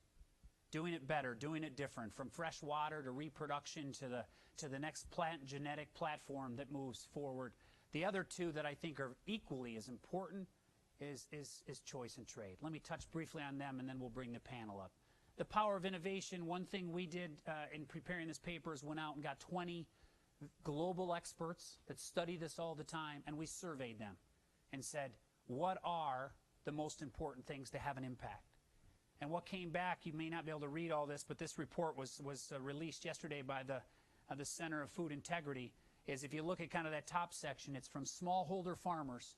F: Doing it better, doing it different, from fresh water to reproduction to the next plant genetic platform that moves forward. The other 2 that I think are equally as important is choice and trade. Let me touch briefly on them and then we'll bring the panel up. the power of innovation, one thing we did in preparing this paper is went out and got 20 global experts that study this all the time, and we surveyed them and said, what are the most important things to have an impact? And what came back, you may not be able to read all this, but this report was released yesterday by the Center of Food Integrity, is if you look at kind of that top section, it's from smallholder farmers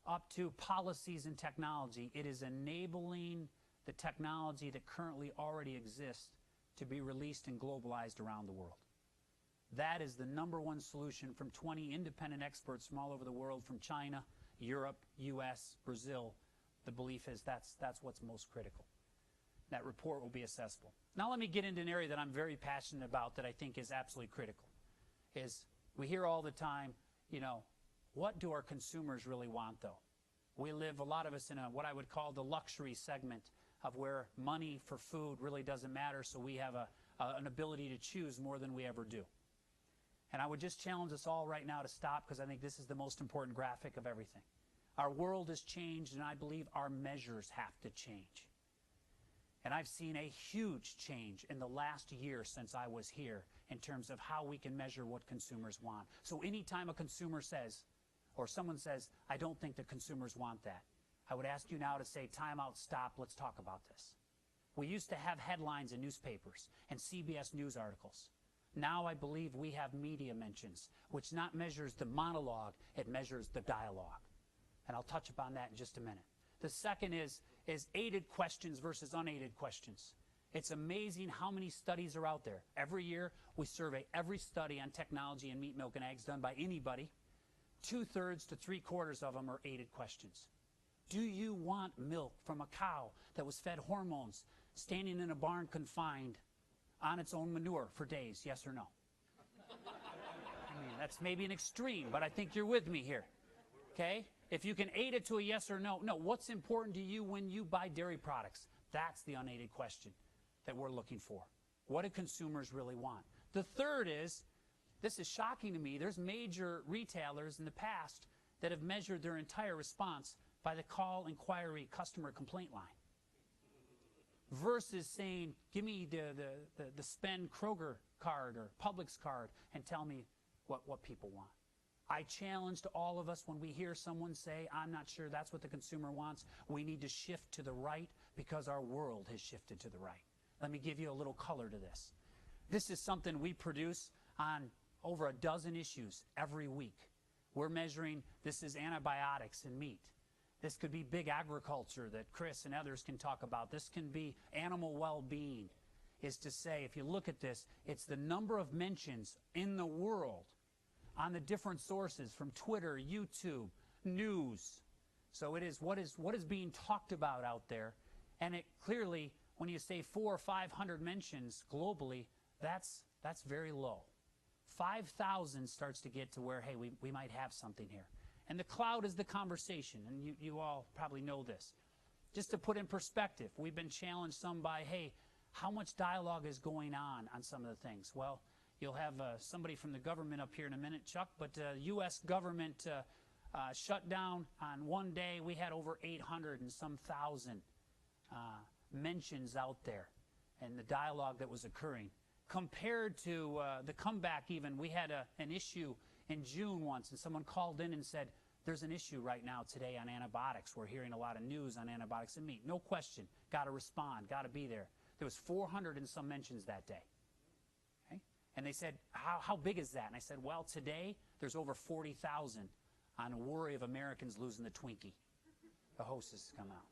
F: up to policies and technology. It is enabling the technology that currently already exists to be released and globalized around the world. That is the #1 solution from 20 independent experts from all over the world, from China, Europe, US, Brazil. The belief is that's what's most critical. That report will be accessible. Now let me get into an area that I'm very passionate about that I think is absolutely critical. Is we hear all the time, you know, what do our consumers really want though? We live, a lot of us, in what I would call the luxury segment of where money for food really doesn't matter, so we have an ability to choose more than we ever do. And I would just challenge us all right now to stop, because I think this is the most important graphic of everything. Our world has changed, and I believe our measures have to change. And I've seen a huge change in the last year since I was here in terms of how we can measure what consumers want. So anytime a consumer says, or someone says, I don't think the consumers want that, I would ask you now to say, time out, stop, let's talk about this. We used to have headlines in newspapers and CBS News articles. Now I believe we have media mentions, which not measures the monologue, it measures the dialogue. And I'll touch upon that in just a minute. The second is aided questions versus unaided questions. It's amazing how many studies are out there. Every year, we survey every study on technology and meat, milk, and eggs done by anybody. 2/3 to 3/4 of them are aided questions. Do you want milk from a cow that was fed hormones, standing in a barn confined on its own manure for days? Yes or no? I mean, that's maybe an extreme, but I think you're with me here. Okay? If you can aid it to a yes or no. No, what's important to you when you buy dairy products? That's the unaided question that we're looking for. What do consumers really want? The third is, this is shocking to me, there's major retailers in the past that have measured their entire response by the call, inquiry, customer complaint line. Versus saying, give me the spend Kroger card or Publix card and tell me what people want. I challenge to all of us, when we hear someone say, I'm not sure that's what the consumer wants, we need to shift to the right because our world has shifted to the right. Let me give you a little color to this. This is something we produce on over a dozen issues every week. We're measuring, this is antibiotics in meat. This could be big agriculture that Chris and others can talk about. This can be animal well-being. Is to say, if you look at this, it's the number of mentions in the world on the different sources from Twitter, YouTube, news. So it is what is being talked about out there. And it clearly, when you say 400 or 500 mentions globally, that's very low. 5,000 starts to get to where, hey, we might have something here. And the cloud is the conversation, and you all probably know this. Just to put in perspective, we've been challenged some by, hey, how much dialogue is going on some of the things? Well, you'll have somebody from the government up here in a minute, Chuck, but the U.S. government shut down on one day. We had over 800 and some thousand mentions out there and the dialogue that was occurring. Compared to the comeback even, we had an issue in June once, and someone called in and said, there's an issue right now today on antibiotics. We're hearing a lot of news on antibiotics in meat. No question. Got to respond. Got to be there. There was 400 and some mentions that day. Okay? And they said, how big is that? And I said, well, today there's over 40,000 on a worry of Americans losing the Twinkie. The hostess come out.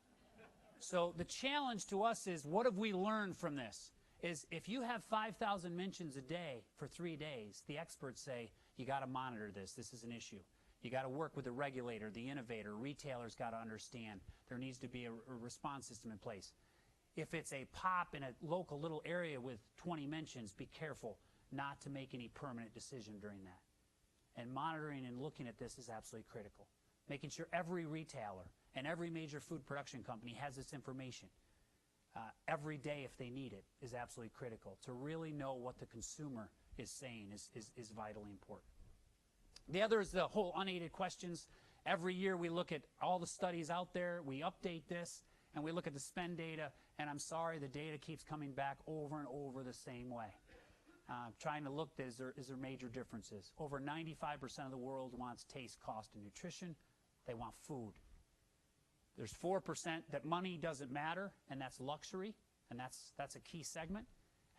F: So the challenge to us is, what have we learned from this? Is if you have 5,000 mentions a day for 3 days, the experts say, you got to monitor this. This is an issue. You got to work with the regulator, the innovator. Retailers got to understand there needs to be a response system in place. If it's a pop in a local little area with 20 mentions, be careful not to make any permanent decision during that. And monitoring and looking at this is absolutely critical. Making sure every retailer and every major food production company has this information every day if they need it is absolutely critical. To really know what the consumer is saying is vitally important. The other is the whole unaided questions. Every year we look at all the studies out there, we update this, and we look at the spend data, and I'm sorry, the data keeps coming back over and over the same way. Trying to look, is there major differences? Over 95% of the world wants taste, cost, and nutrition. They want food. There's 4% that money doesn't matter, and that's luxury, and that's a key segment.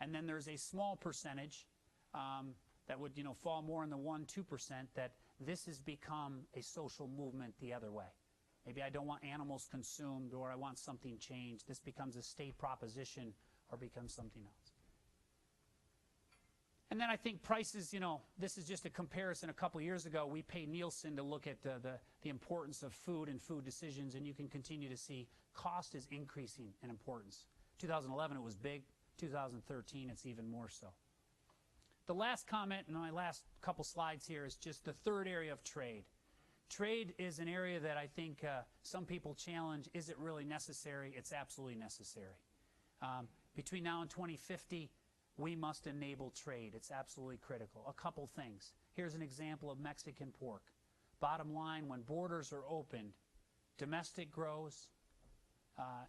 F: And then there's a small percentage that would fall more in the 1-2% that this has become a social movement the other way. Maybe I don't want animals consumed, or I want something changed. This becomes a state proposition or becomes something else. And then I think prices, this is just a comparison. A couple years ago, we paid Nielsen to look at the importance of food and food decisions, and you can continue to see cost is increasing in importance. 2011, it was big. 2013, it's even more so. The last comment in my last couple slides here is just the third area of trade. Trade is an area that I think some people challenge. Is it really necessary? It's absolutely necessary. Between now and 2050, we must enable trade. It's absolutely critical. A couple things. Here's an example of Mexican pork. Bottom line, when borders are opened, domestic grows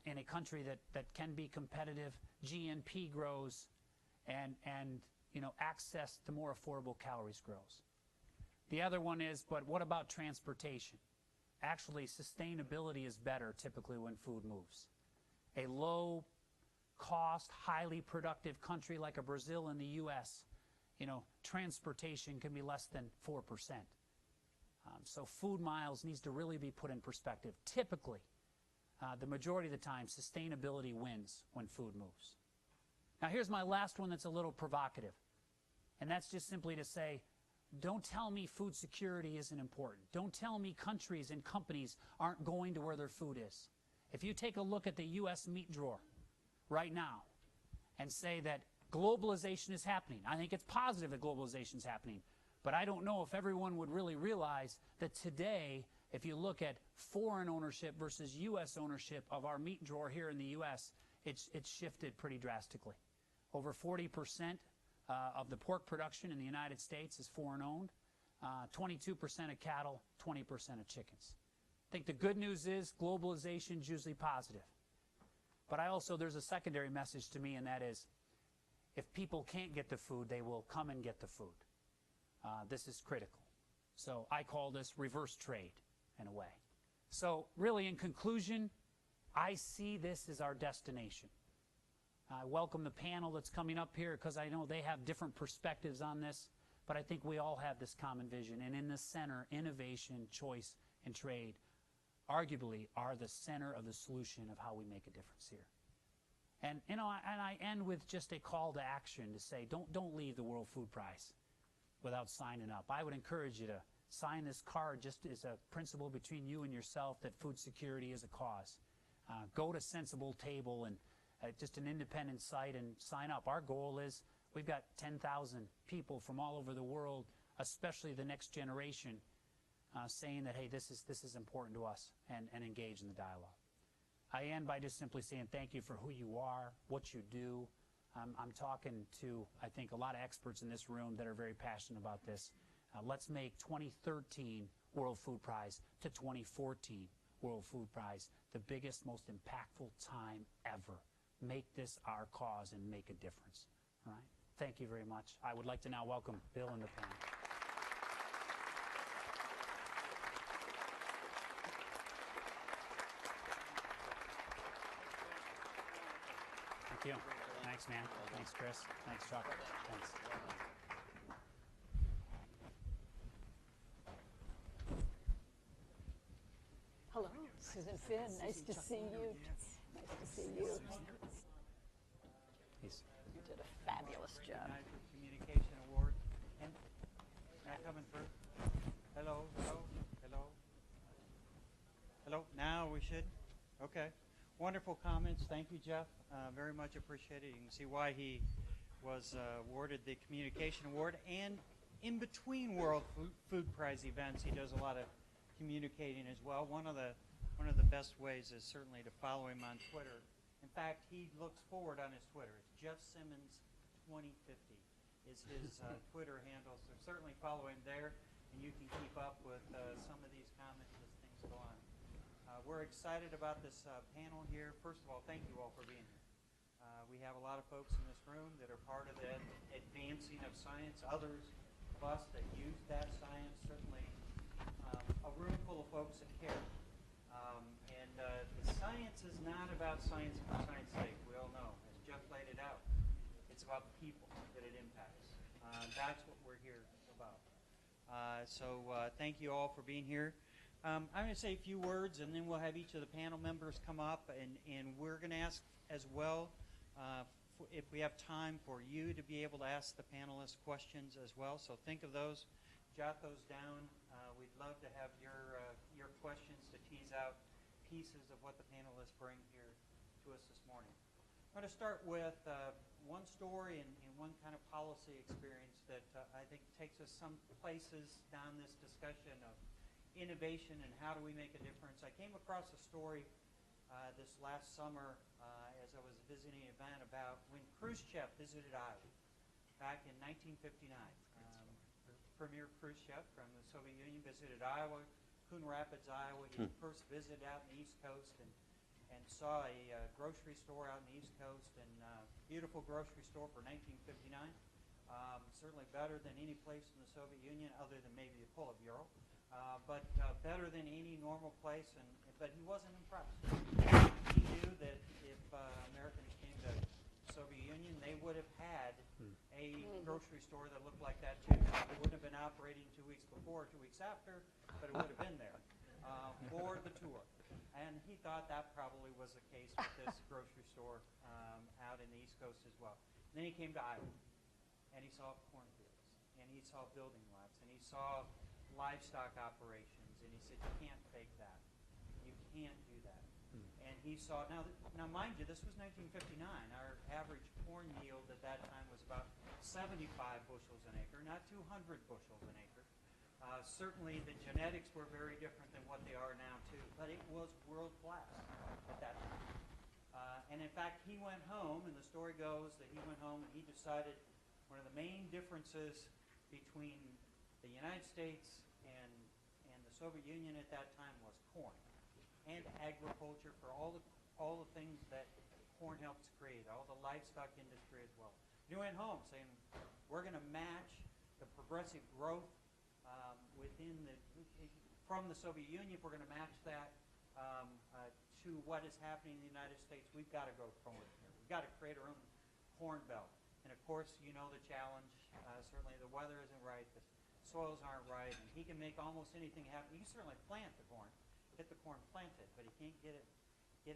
F: in a country that can be competitive, GNP grows, and access to more affordable calories grows. The other one is, but what about transportation? Actually, sustainability is better typically when food moves. A low cost, highly productive country like a Brazil and the U.S., transportation can be less than 4%. So food miles needs to really be put in perspective. Typically, the majority of the time, sustainability wins when food moves. Now here's my last one that's a little provocative. And that's just simply to say, don't tell me food security isn't important. Don't tell me countries and companies aren't going to where their food is. If you take a look at the U.S. meat drawer right now and say that globalization is happening, I think it's positive that globalization is happening, but I don't know if everyone would really realize that today, if you look at foreign ownership versus U.S. ownership of our meat drawer here in the U.S., it's shifted pretty drastically. Over 40% of the pork production in the United States is foreign-owned, 22% of cattle, 20% of chickens. I think the good news is globalization is usually positive. But there's a secondary message to me, and that is, if people can't get the food, they will come and get the food. This is critical. So I call this reverse trade in a way. So really, in conclusion, I see this as our destination. I welcome the panel that's coming up here because I know they have different perspectives on this, but I think we all have this common vision. And in the center, innovation, choice, and trade arguably are the center of the solution of how we make a difference here. And I end with just a call to action to say, don't leave the World Food Prize without signing up. I would encourage you to sign this card just as a principle between you and yourself that food security is a cause. Go to Sensible Table and just an independent site and sign up. Our goal is we've got 10,000 people from all over the world, especially the next generation, saying that, hey, this is important to us, and engage in the dialogue. I end by just simply saying thank you for who you are, what you do. I'm talking to, I think, a lot of experts in this room that are very passionate about this. Let's make 2013 World Food Prize to 2014 World Food Prize the biggest, most impactful time ever. Make this our cause and make a difference. All right? Thank you very much. I would like to now welcome Bill and the panel. Thank you. Thanks, man. Thanks, Chris. Thanks, Chuck. Thanks.
G: Hello, Susan Finn. Nice to see you. Nice to see you.
F: Peace.
G: You did a fabulous job.
H: Communication Award. And now coming through. Hello, hello, hello. Hello. Now we should. Okay. Wonderful comments. Thank you, Jeff. Very much appreciated. You can see why he was awarded the Communication Award. And in between World Food Prize events, he does a lot of communicating as well. One of the best ways is certainly to follow him on Twitter. In fact, he looks forward on his Twitter. It's Jeff Simmons 2050 is his Twitter handle. So certainly follow him there, and you can keep up with some of these comments as things go on. We're we're excited about this panel here. First of all, thank you all for being here. We have a lot of folks in this room that are part of the advancing of science, others of us that use that science, certainly a room full of folks that care. The science is not about science for science sake, we all know, as Jeff laid it out. It's about the people that it impacts. That's what we're here about. Thank you all for being here. I'm going to say a few words, and then we'll have each of the panel members come up, and we're going to ask as well if we have time for you to be able to ask the panelists questions as well. So think of those, jot those down. We'd love to have your questions to tease out pieces of what the panelists bring here to us this morning. I'm going to start with one story and one kind of policy experience that I think takes us some places down this discussion of innovation and how do we make a difference. I came across a story this last summer as I was visiting an event about when Khrushchev visited Iowa back in 1959. Premier Khrushchev from the Soviet Union visited Iowa, Coon Rapids, Iowa. He first visited out in the East Coast and saw a grocery store out in the East Coast, and beautiful grocery store for 1959. Certainly better than any place in the Soviet Union other than maybe the Politburo, but better than any normal place, but he wasn't impressed. He knew that if Americans came to the Soviet Union, they would have had a grocery store that looked like that too. It wouldn't have been operating 2 weeks before or 2 weeks after, but it would have been there for the tour. And he thought that probably was the case with this grocery store out in the East Coast as well. And then he came to Iowa, and he saw cornfields, and he saw building lots, and he saw livestock operations, and he said, you can't fake that. You can't do that. And he saw, now mind you, this was 1959. Our average corn yield at that time was about 75 bushels an acre, not 200 bushels an acre. Certainly the genetics were very different than what they are now too, but it was world-class at that time. And in fact, he went home, and the story goes that he went home and he decided one of the main differences between the United States and the Soviet Union at that time was corn and agriculture for all the things that corn helps create, all the livestock industry as well. He went home saying, we're going to match the progressive growth from the Soviet Union. If we're going to match that to what is happening in the United States, we've got to grow corn here. We've got to create our own corn belt. And of course, you know the challenge. Certainly the weather isn't right, the soils aren't right, and he can make almost anything happen. He can certainly plant the corn, get the corn planted, but he can't get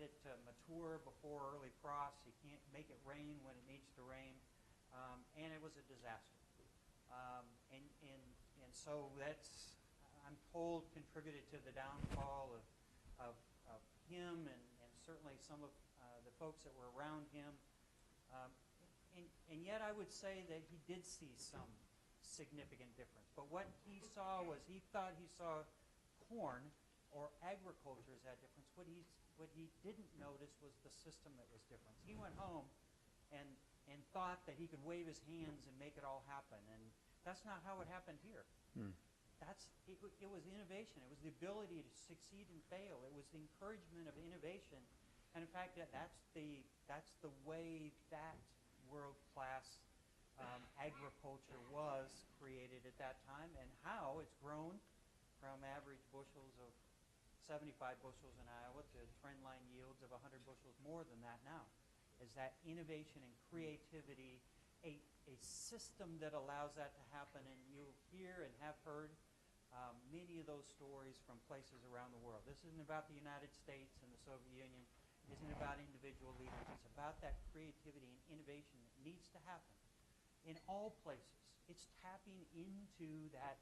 H: it to mature before early frost. He can't make it rain when it needs to rain, and it was a disaster. And so that's, I'm told, contributed to the downfall of him and certainly some of the folks that were around him. And yet I would say that he did see some significant difference. But what he saw was, he thought he saw corn or agriculture as that difference. What he didn't notice was the system that was different. He went home and thought that he could wave his hands and make it all happen. And that's not how it happened here. It was innovation. It was the ability to succeed and fail. It was the encouragement of innovation. And in fact, that's the way that world-class agriculture was created at that time, and how it's grown from average bushels of 75 bushels in Iowa to trendline yields of 100 bushels more than that now. Is that innovation and creativity, a system that allows that to happen? And you'll hear and have heard many of those stories from places around the world. This isn't about the United States and the Soviet Union. It isn't about individual leaders. It's about that creativity and innovation that needs to happen in all places. It's tapping into that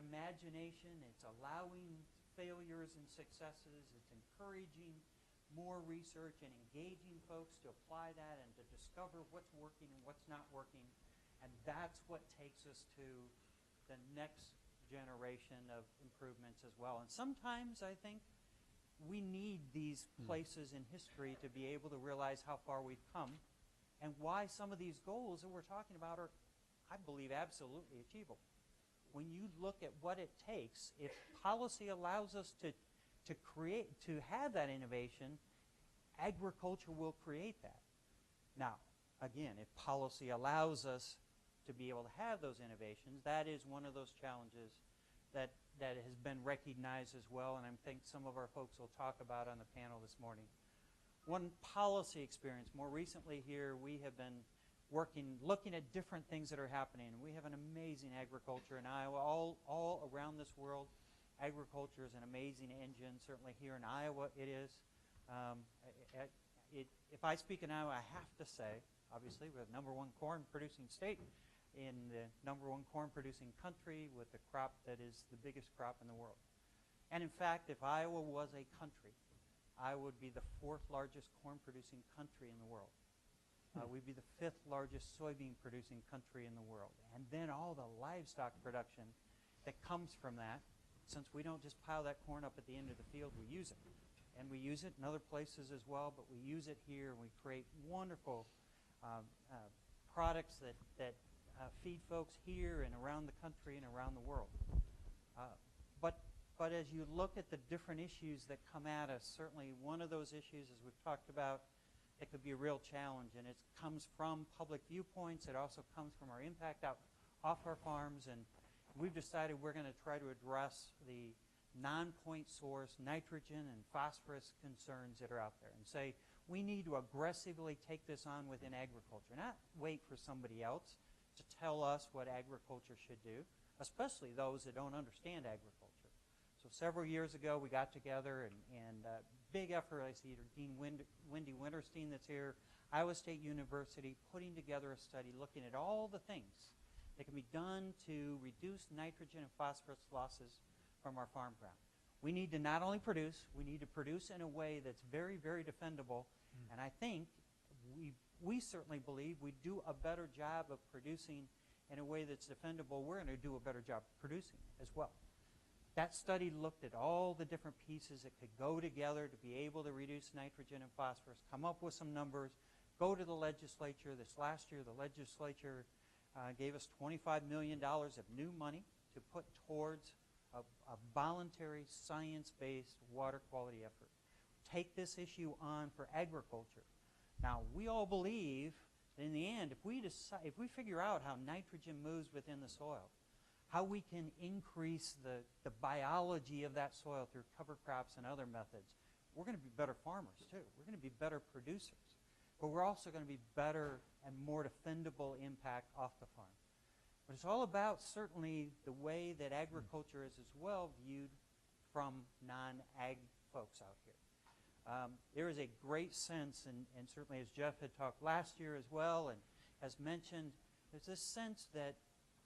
H: imagination. It's allowing failures and successes. It's encouraging more research and engaging folks to apply that and to discover what's working and what's not working. And that's what takes us to the next generation of improvements as well. And sometimes I think we need these places in history to be able to realize how far we've come and why some of these goals that we're talking about are, I believe, absolutely achievable. When you look at what it takes, if policy allows us to to have that innovation, agriculture will create that. Now, again, if policy allows us to be able to have those innovations, that is one of those challenges that has been recognized as well, and I think some of our folks will talk about on the panel this morning. One policy experience, more recently here, we have been looking at different things that are happening. We have an amazing agriculture in Iowa. All around this world, agriculture is an amazing engine. Certainly here in Iowa it is. If I speak in Iowa, I have to say, obviously, we're the #1 corn-producing state in the #1 corn-producing country with a crop that is the biggest crop in the world. And in fact, if Iowa was a country, Iowa would be the 4th largest corn-producing country in the world. We'd be the 5th largest soybean-producing country in the world. And then all the livestock production that comes from that, since we don't just pile that corn up at the end of the field, we use it. And we use it in other places as well, but we use it here, and we create wonderful products that feed folks here and around the country and around the world. But as you look at the different issues that come at us, certainly one of those issues, as we've talked about, it could be a real challenge, and it comes from public viewpoints. It also comes from our impact off our farms, and we've decided we're going to try to address the non-point source nitrogen and phosphorus concerns that are out there and say we need to aggressively take this on within agriculture, not wait for somebody else to tell us what agriculture should do, especially those that don't understand agriculture. So several years ago we got together and big effort. I see Dean Wendy Winterstein that's here, Iowa State University, putting together a study looking at all the things that can be done to reduce nitrogen and phosphorus losses from our farm ground. We need to not only produce, we need to produce in a way that's very, very defendable. And I think we certainly believe we do a better job of producing in a way that's defendable. We're going to do a better job producing as well. That study looked at all the different pieces that could go together to be able to reduce nitrogen and phosphorus, come up with some numbers, go to the legislature. This last year, the legislature gave us $25 million of new money to put towards a voluntary science-based water quality effort. Take this issue on for agriculture. Now, we all believe that in the end, if we figure out how nitrogen moves within the soil, how we can increase the biology of that soil through cover crops and other methods, we're going to be better farmers too. We're going to be better producers. But we're also going to be better and more defendable impact off the farm. But it's all about certainly the way that agriculture is as well viewed from non-ag folks out here. There is a great sense, and certainly as Jeff had talked last year as well, and has mentioned, there's this sense that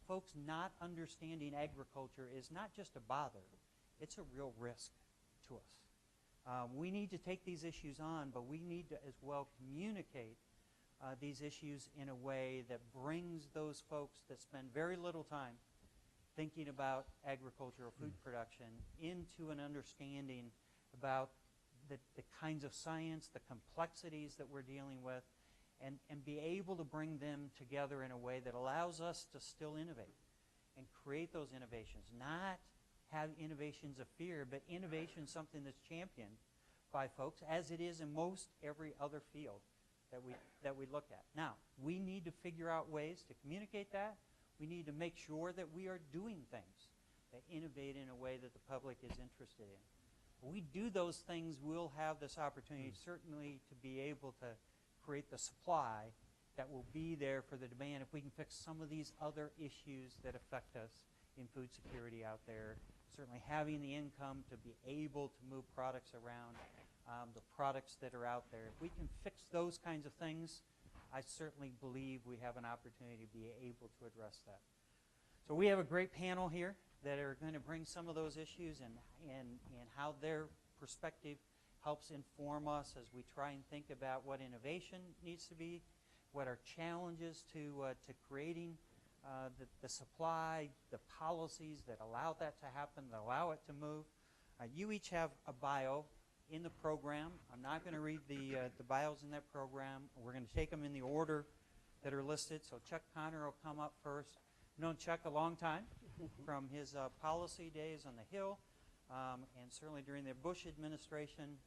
H: folks not understanding agriculture is not just a bother, it's a real risk to us. We need to take these issues on, but we need to as well communicate these issues in a way that brings those folks that spend very little time thinking about agricultural food production into an understanding about the kinds of science, the complexities that we're dealing with, and be able to bring them together in a way that allows us to still innovate and create those innovations, not have innovations of fear, but innovation something that's championed by folks, as it is in most every other field that we look at. Now, we need to figure out ways to communicate that. We need to make sure that we are doing things that innovate in a way that the public is interested in. When we do those things, we'll have this opportunity certainly to be able to create the supply that will be there for the demand if we can fix some of these other issues that affect us in food security out there. Certainly having the income to be able to move products around, the products that are out there. If we can fix those kinds of things, I certainly believe we have an opportunity to be able to address that. So we have a great panel here that are going to bring some of those issues and how their perspective helps inform us as we try and think about what innovation needs to be, what are challenges to creating the supply, the policies that allow that to happen, that allow it to move. You each have a bio in the program. I'm not going to read the bios in that program. We're going to take them in the order that are listed. So Chuck Connor will come up first. I've known Chuck a long time from his policy days on the Hill. and certainly during the Bush administration,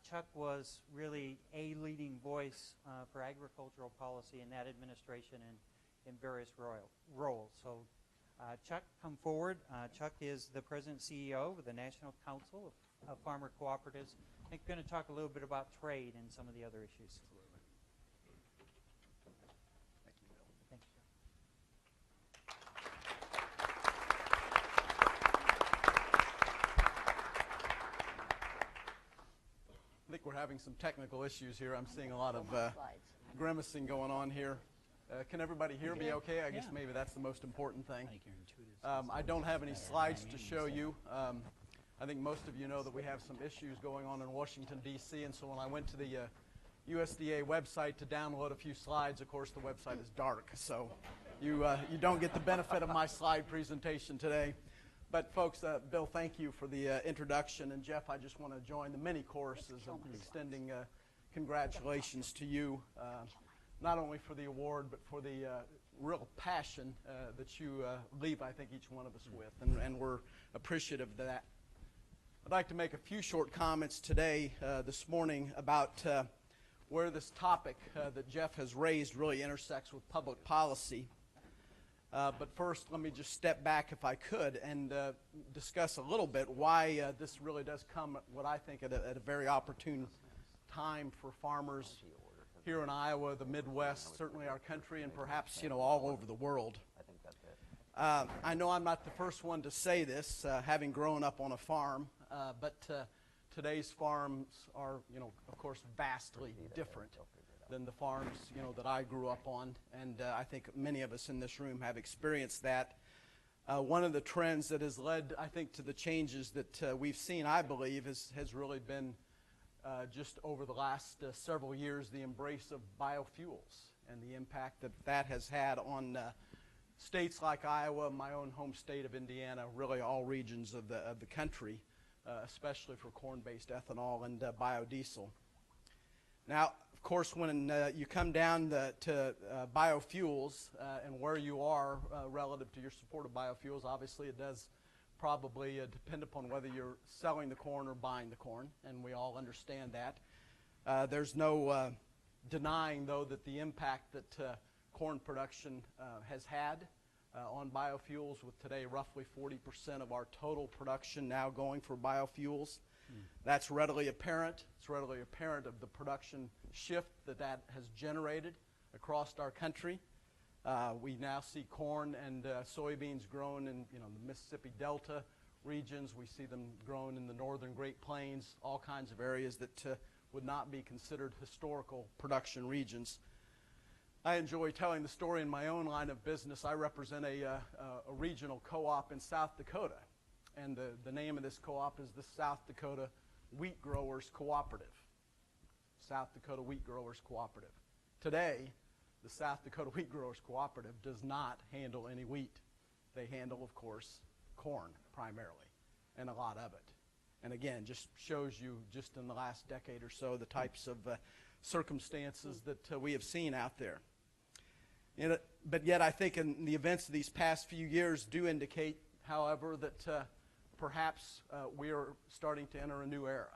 H: Chuck was really a leading voice for agricultural policy in that administration and in various roles. So Chuck, come forward. Chuck is the president and CEO of the National Council of Farmer Cooperatives. I think we're going to talk a little bit about trade and some of the other issues.
I: Thank you, Bill.
H: Thank you, Chuck.
I: I think we're having some technical issues here. I'm seeing a lot of grimacing going on here. Can everybody hear me okay? I guess maybe that's the most important thing. I don't have any slides to show you. I think most of you know that we have some issues going on in Washington, D.C., and so when I went to the USDA website to download a few slides, of course, the website is dark, so you don't get the benefit of my slide presentation today. But folks, Bill, thank you for the introduction, and Jeff, I just want to join the many choruses of extending congratulations to you, not only for the award, but for the real passion that you leave, I think, each one of us with, and we're appreciative of that. I'd like to make a few short comments today, this morning, about where this topic that Jeff has raised really intersects with public policy. But first, let me just step back, if I could, and discuss a little bit why this really does come at what I think at a very opportune time for farmers here in Iowa, the Midwest, certainly our country, and perhaps, all over the world. I know I'm not the first one to say this, having grown up on a farm, but today's farms are, of course, vastly different than the farms, that I grew up on, and I think many of us in this room have experienced that. One of the trends that has led, I think, to the changes that we've seen, I believe, has really been just over the last several years, the embrace of biofuels and the impact that has had on states like Iowa, my own home state of Indiana, really all regions of the country, especially for corn-based ethanol and biodiesel. Now, of course, when you come down to biofuels and where you are relative to your support of biofuels, obviously it does probably depend upon whether you're selling the corn or buying the corn, and we all understand that. There's no denying, though, that the impact that corn production has had on biofuels, with today roughly 40% of our total production now going for biofuels. That's readily apparent. It's readily apparent of the production shift that has generated across our country. We now see corn and soybeans grown in the Mississippi Delta regions. We see them grown in the northern Great Plains, all kinds of areas that would not be considered historical production regions. I enjoy telling the story in my own line of business. I represent a regional co-op in South Dakota, and the name of this co-op is the South Dakota Wheat Growers Cooperative. South Dakota Wheat Growers Cooperative. Today, the South Dakota Wheat Growers Cooperative does not handle any wheat. They handle, of course, corn primarily, and a lot of it. And again, just shows you just in the last decade or so the types of circumstances that we have seen out there. But yet I think in the events of these past few years do indicate, however, that perhaps we are starting to enter a new era.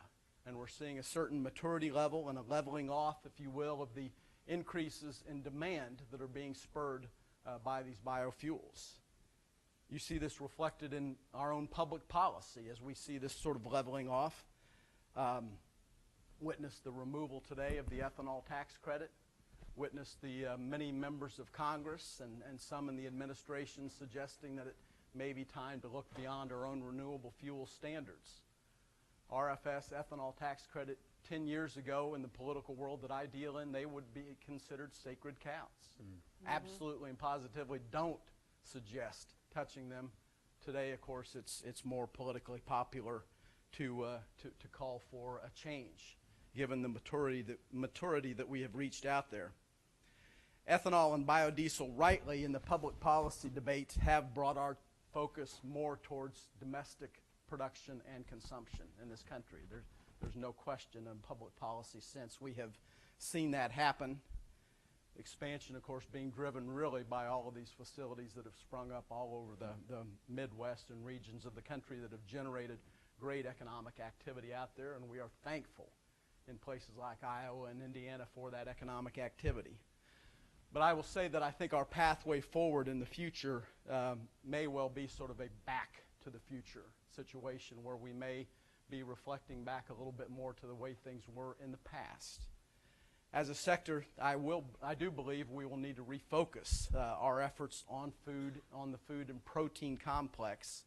I: And we're seeing a certain maturity level and a leveling off, if you will, of the increases in demand that are being spurred by these biofuels. You see this reflected in our own public policy as we see this sort of leveling off. Witness the removal today of the ethanol tax credit. Witness the many members of Congress and some in the administration suggesting that it may be time to look beyond our own renewable fuel standards. RFS ethanol tax credit 10 years ago in the political world that I deal in, they would be considered sacred cows. Absolutely and positively don't suggest touching them. Today, of course, it's more politically popular to call for a change, given the maturity that we have reached out there. Ethanol and biodiesel, rightly, in the public policy debates, have brought our focus more towards domestic production and consumption in this country. There's no question in public policy sense we have seen that happen. Expansion, of course, being driven really by all of these facilities that have sprung up all over the Midwest and regions of the country that have generated great economic activity out there, and we are thankful in places like Iowa and Indiana for that economic activity. But I will say that I think our pathway forward in the future may well be sort of a back to the future situation where we may be reflecting back a little bit more to the way things were in the past. As a sector, I do believe we will need to refocus our efforts on food, on the food and protein complex,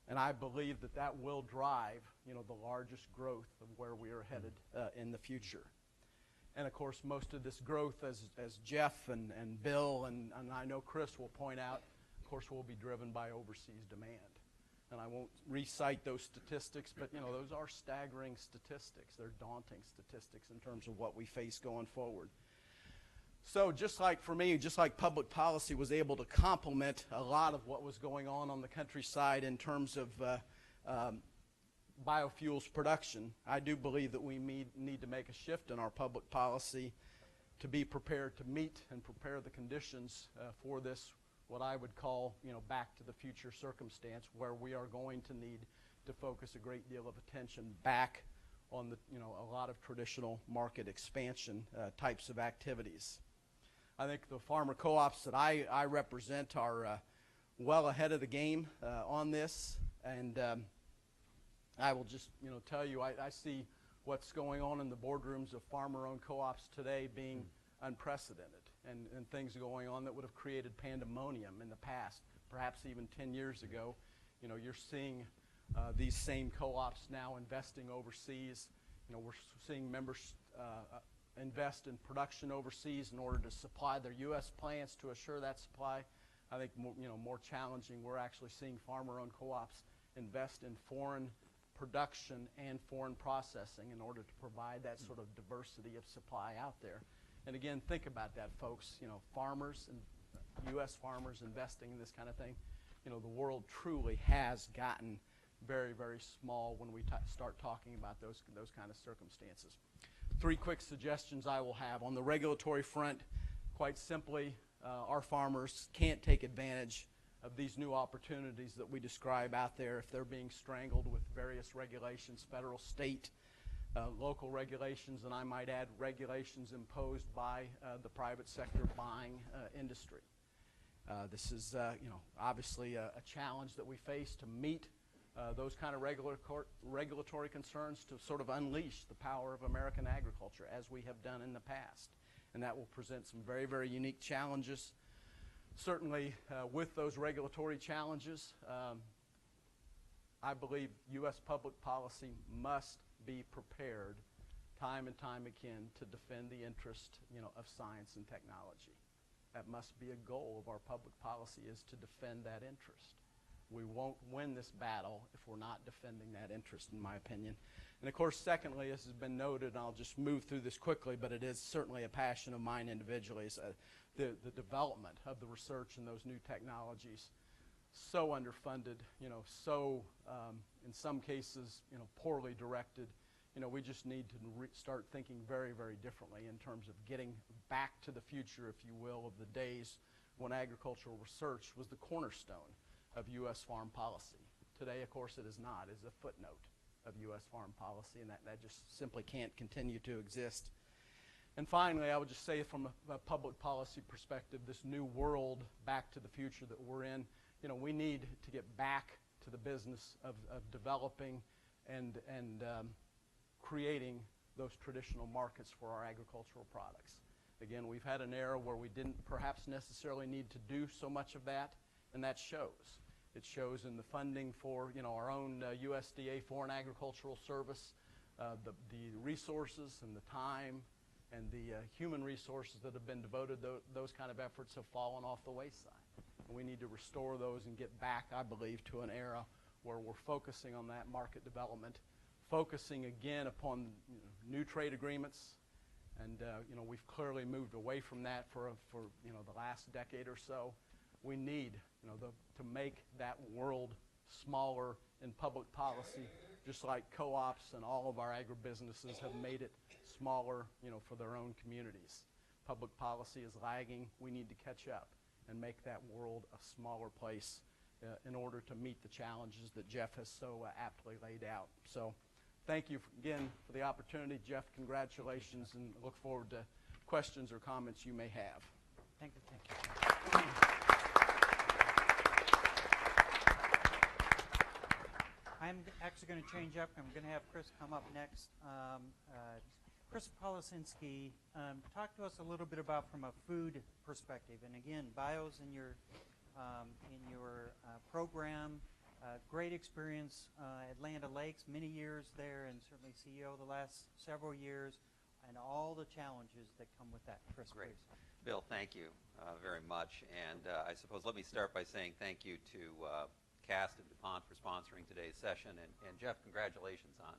I: and I believe that that will drive, the largest growth of where we are headed in the future. And of course, most of this growth, as Jeff and Bill and I know Chris will point out, of course, will be driven by overseas demand. And I won't recite those statistics, but those are staggering statistics. They're daunting statistics in terms of what we face going forward. So just like for me, just like public policy was able to complement a lot of what was going on the countryside in terms of biofuels production, I do believe that we need to make a shift in our public policy to be prepared to meet and prepare the conditions for this, what I would call, back to the future circumstance where we are going to need to focus a great deal of attention back on the, a lot of traditional market expansion types of activities. I think the farmer co-ops that I represent are well ahead of the game on this, and I will just, tell you, I see what's going on in the boardrooms of farmer-owned co-ops today being unprecedented, and things going on that would have created pandemonium in the past, perhaps even 10 years ago. You're seeing these same co-ops now investing overseas. We're seeing members invest in production overseas in order to supply their U.S. plants to assure that supply. I think more challenging, we're actually seeing farmer-owned co-ops invest in foreign production and foreign processing in order to provide that sort of diversity of supply out there. And again, think about that, folks. Farmers and U.S. farmers investing in this kind of thing. The world truly has gotten very, very small when we start talking about those kind of circumstances. 3 quick suggestions I will have. On the regulatory front, quite simply, our farmers can't take advantage of these new opportunities that we describe out there if they're being strangled with various regulations, federal, state, local regulations, and I might add regulations imposed by the private sector buying industry. This is obviously a challenge that we face to meet those kind of regulatory concerns, to sort of unleash the power of American agriculture as we have done in the past. And that will present some very, very unique challenges. Certainly with those regulatory challenges, I believe U.S. public policy must be prepared time and time again to defend the interest of science and technology. That must be a goal of our public policy, is to defend that interest. We won't win this battle if we're not defending that interest, in my opinion. And of course, secondly, as has been noted, and I'll just move through this quickly, but it is certainly a passion of mine individually, is the development of the research in those new technologies. So underfunded, so in some cases, poorly directed. We just need to start thinking very, very differently in terms of getting back to the future, if you will, of the days when agricultural research was the cornerstone of U.S. farm policy. Today, of course, it is not. It's a footnote of U.S. farm policy, and that just simply can't continue to exist. And finally, I would just say from a public policy perspective, this new world back to the future that we're in, we need to get back to the business of developing and creating those traditional markets for our agricultural products. Again, we've had an era where we didn't perhaps necessarily need to do so much of that, and that shows. It shows in the funding for our own USDA Foreign Agricultural Service, the resources and the time and the human resources that have been devoted to those kind of efforts have fallen off the wayside. And we need to restore those and get back, I believe, to an era where we're focusing on that market development, focusing again upon new trade agreements. And we've clearly moved away from that for the last decade or so. We need to make that world smaller in public policy, just like co-ops and all of our agribusinesses have made it smaller, for their own communities. Public policy is lagging. We need to catch up and make that world a smaller place in order to meet the challenges that Jeff has so aptly laid out. So thank you again for the opportunity. Jeff, congratulations, and look forward to questions or comments you may have.
H: Thank you. Thank you. I'm actually going to change up. I'm going to have Chris come up next. Chris Polisinski, talk to us a little bit about from a food perspective. And again, BIO's in your program. Great experience at Land O'Lakes, many years there, and certainly CEO the last several years, and all the challenges that come with that. Chris,
J: Great.
H: please.
J: Bill, thank you very much. And I suppose let me start by saying thank you to Cast and DuPont for sponsoring today's session. And Jeff, congratulations on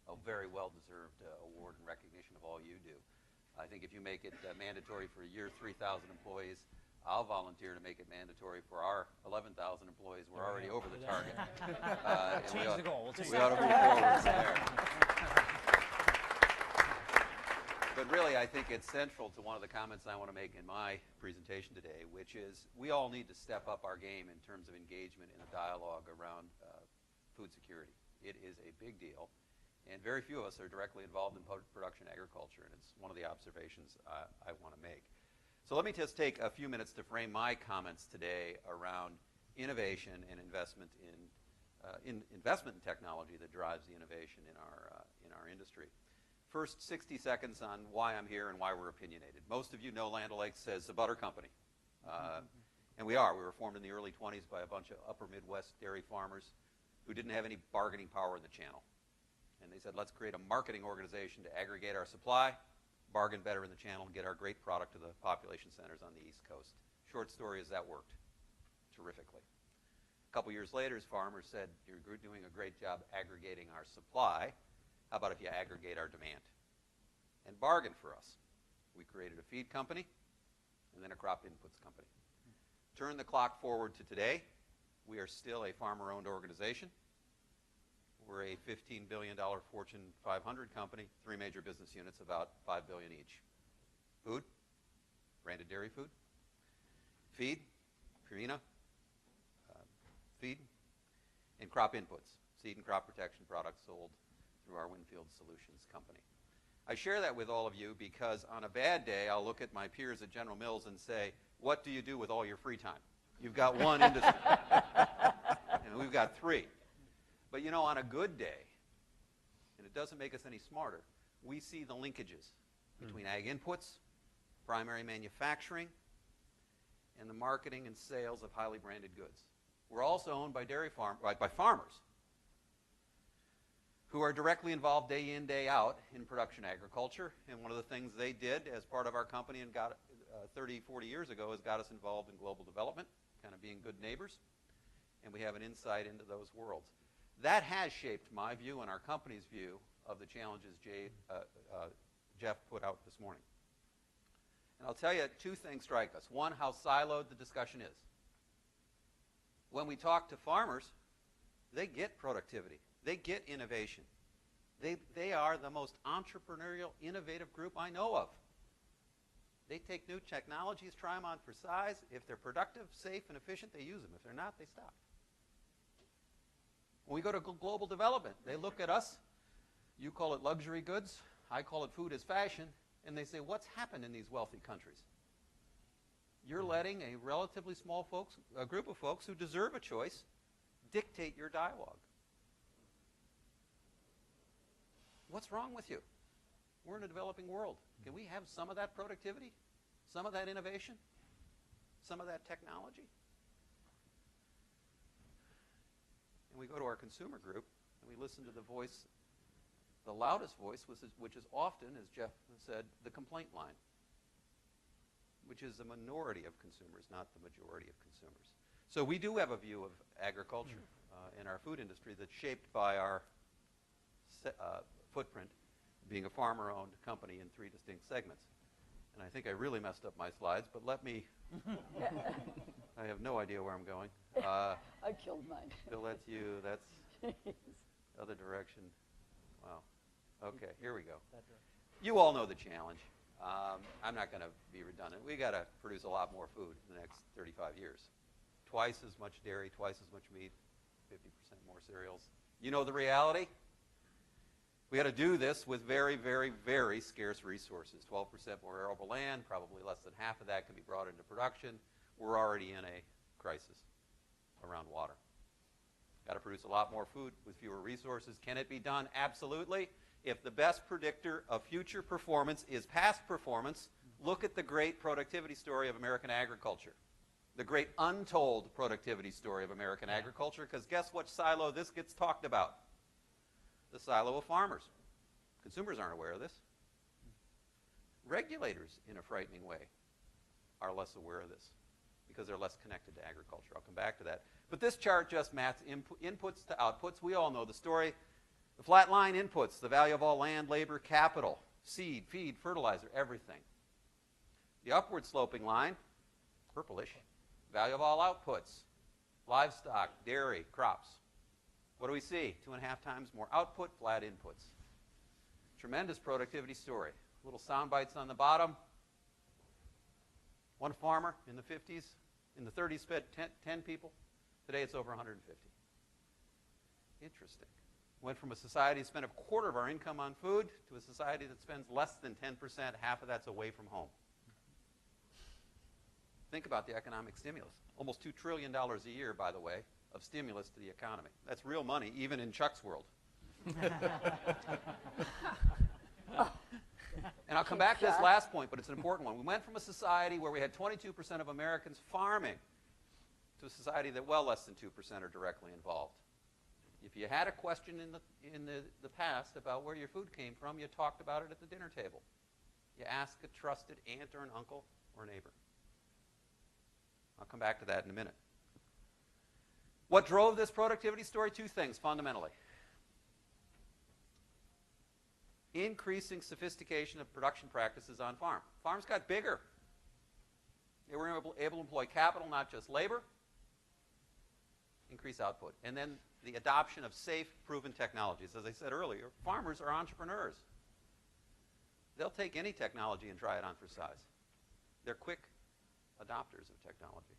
J: a very well-deserved award and recognition of all you do. I think if you make it mandatory for your 3,000 employees, I'll volunteer to make it mandatory for our 11,000 employees. We're already over the target.
F: Change the goal.
J: We ought to move forward from there. But really, I think it's central to one of the comments I want to make in my presentation today, which is we all need to step up our game in terms of engagement in a dialogue around food security. It is a big deal, and very few of us are directly involved in production agriculture, and it's one of the observations I want to make. So let me just take a few minutes to frame my comments today around innovation and investment in technology that drives the innovation in our industry. First, 60 seconds on why I'm here and why we're opinionated. Most of you know Land O'Lakes as a butter company. And we are. We were formed in the early 20s by a bunch of upper Midwest dairy farmers who didn't have any bargaining power in the channel. And they said, let's create a marketing organization to aggregate our supply, bargain better in the channel, and get our great product to the population centers on the East Coast. Short story is that worked terrifically. A couple years later, farmers said, you're doing a great job aggregating our supply. How about if you aggregate our demand? And bargain for us. We created a feed company and then a crop inputs company. Turn the clock forward to today. We are still a farmer-owned organization. We're a $15 billion Fortune 500 company, 3 major business units, about $5 billion each. Food, branded dairy food. Feed, Purina, feed. And crop inputs, seed and crop protection products sold through our Winfield Solutions company. I share that with all of you because on a bad day, I'll look at my peers at General Mills and say, what do you do with all your free time? You've got one industry. And we've got 3. But you know, on a good day, and it doesn't make us any smarter, we see the linkages between ag inputs, primary manufacturing, and the marketing and sales of highly branded goods. We're also owned by by farmers who are directly involved day in, day out in production agriculture. And one of the things they did as part of our company and got 30, 40 years ago is got us involved in global development, kind of being good neighbors. And we have an insight into those worlds. That has shaped my view and our company's view of the challenges Jeff put out this morning. And I'll tell you, 2 things strike us. One, how siloed the discussion is. When we talk to farmers, they get productivity. They get innovation. They are the most entrepreneurial, innovative group I know of. They take new technologies, try them on for size. If they're productive, safe, and efficient, they use them. If they're not, they stop. When we go to global development, they look at us. You call it luxury goods. I call it food as fashion. And they say, what's happened in these wealthy countries? You're letting a relatively small group of folks who deserve a choice dictate your dialogue. What's wrong with you? We're in a developing world. Can we have some of that productivity? Some of that innovation? Some of that technology? And we go to our consumer group and we listen to the voice, the loudest voice, which is often, as Jeff said, the complaint line, which is a minority of consumers, not the majority of consumers. So we do have a view of agriculture and our food industry that's shaped by our footprint, being a farmer-owned company in 3 distinct segments. And I think I really messed up my slides, but let me, I have no idea where I'm going.
G: I killed mine.
J: Bill, that's you, that's other direction. Wow. Okay, here we go. You all know the challenge. I'm not going to be redundant. We got to produce a lot more food in the next 35 years. twice as much dairy, twice as much meat, 50% more cereals. You know the reality? We got to do this with very, very, very scarce resources. 12% more arable land, probably less than half of that can be brought into production. We're already in a crisis around water. Got to produce a lot more food with fewer resources. Can it be done? Absolutely. If the best predictor of future performance is past performance, look at the great productivity story of American agriculture. The great untold productivity story of American agriculture, because guess what silo this gets talked about? The silo of farmers. Consumers aren't aware of this. Regulators, in a frightening way, are less aware of this because they're less connected to agriculture. I'll come back to that. But this chart just maps inputs to outputs. We all know the story. The flat line inputs, the value of all land, labor, capital, seed, feed, fertilizer, everything. The upward sloping line, purplish, value of all outputs, livestock, dairy, crops. What do we see? 2.5 times more output, flat inputs. Tremendous productivity story. Little sound bites on the bottom. One farmer in the 50s, in the 30s fed 10 people. Today it's over 150. Interesting. Went from a society that spent a quarter of our income on food to a society that spends less than 10%. Half of that's away from home. Think about the economic stimulus. Almost $2 trillion a year, by the way, of stimulus to the economy. That's real money, even in Chuck's world. And I'll come back to this last point, but it's an important one. We went from a society where we had 22% of Americans farming to a society that well less than 2% are directly involved. If you had a question in the past about where your food came from, you talked about it at the dinner table. You asked a trusted aunt or an uncle or neighbor. I'll come back to that in a minute. What drove this productivity story? Two things, fundamentally. Increasing sophistication of production practices on farm. Farms got bigger. They were able to employ capital, not just labor. Increase output. And then the adoption of safe, proven technologies. As I said earlier, farmers are entrepreneurs. They'll take any technology and try it on for size. They're quick adopters of technology.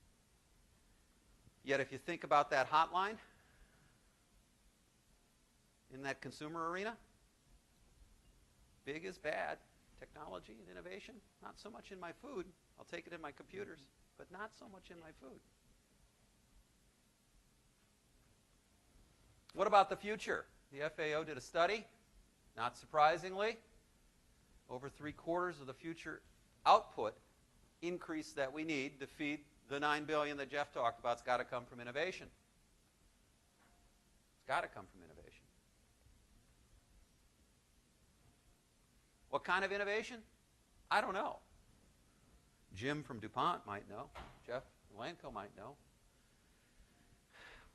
J: Yet if you think about that hotline in that consumer arena, big is bad. Technology and innovation, not so much in my food. I'll take it in my computers, but not so much in my food. What about the future? The FAO did a study. Not surprisingly, over 3/4 of the future output increase that we need to feed the 9 billion that Jeff talked about has got to come from innovation. It's got to come from innovation. What kind of innovation? I don't know. Jim from DuPont might know. Jeff from Elanco might know.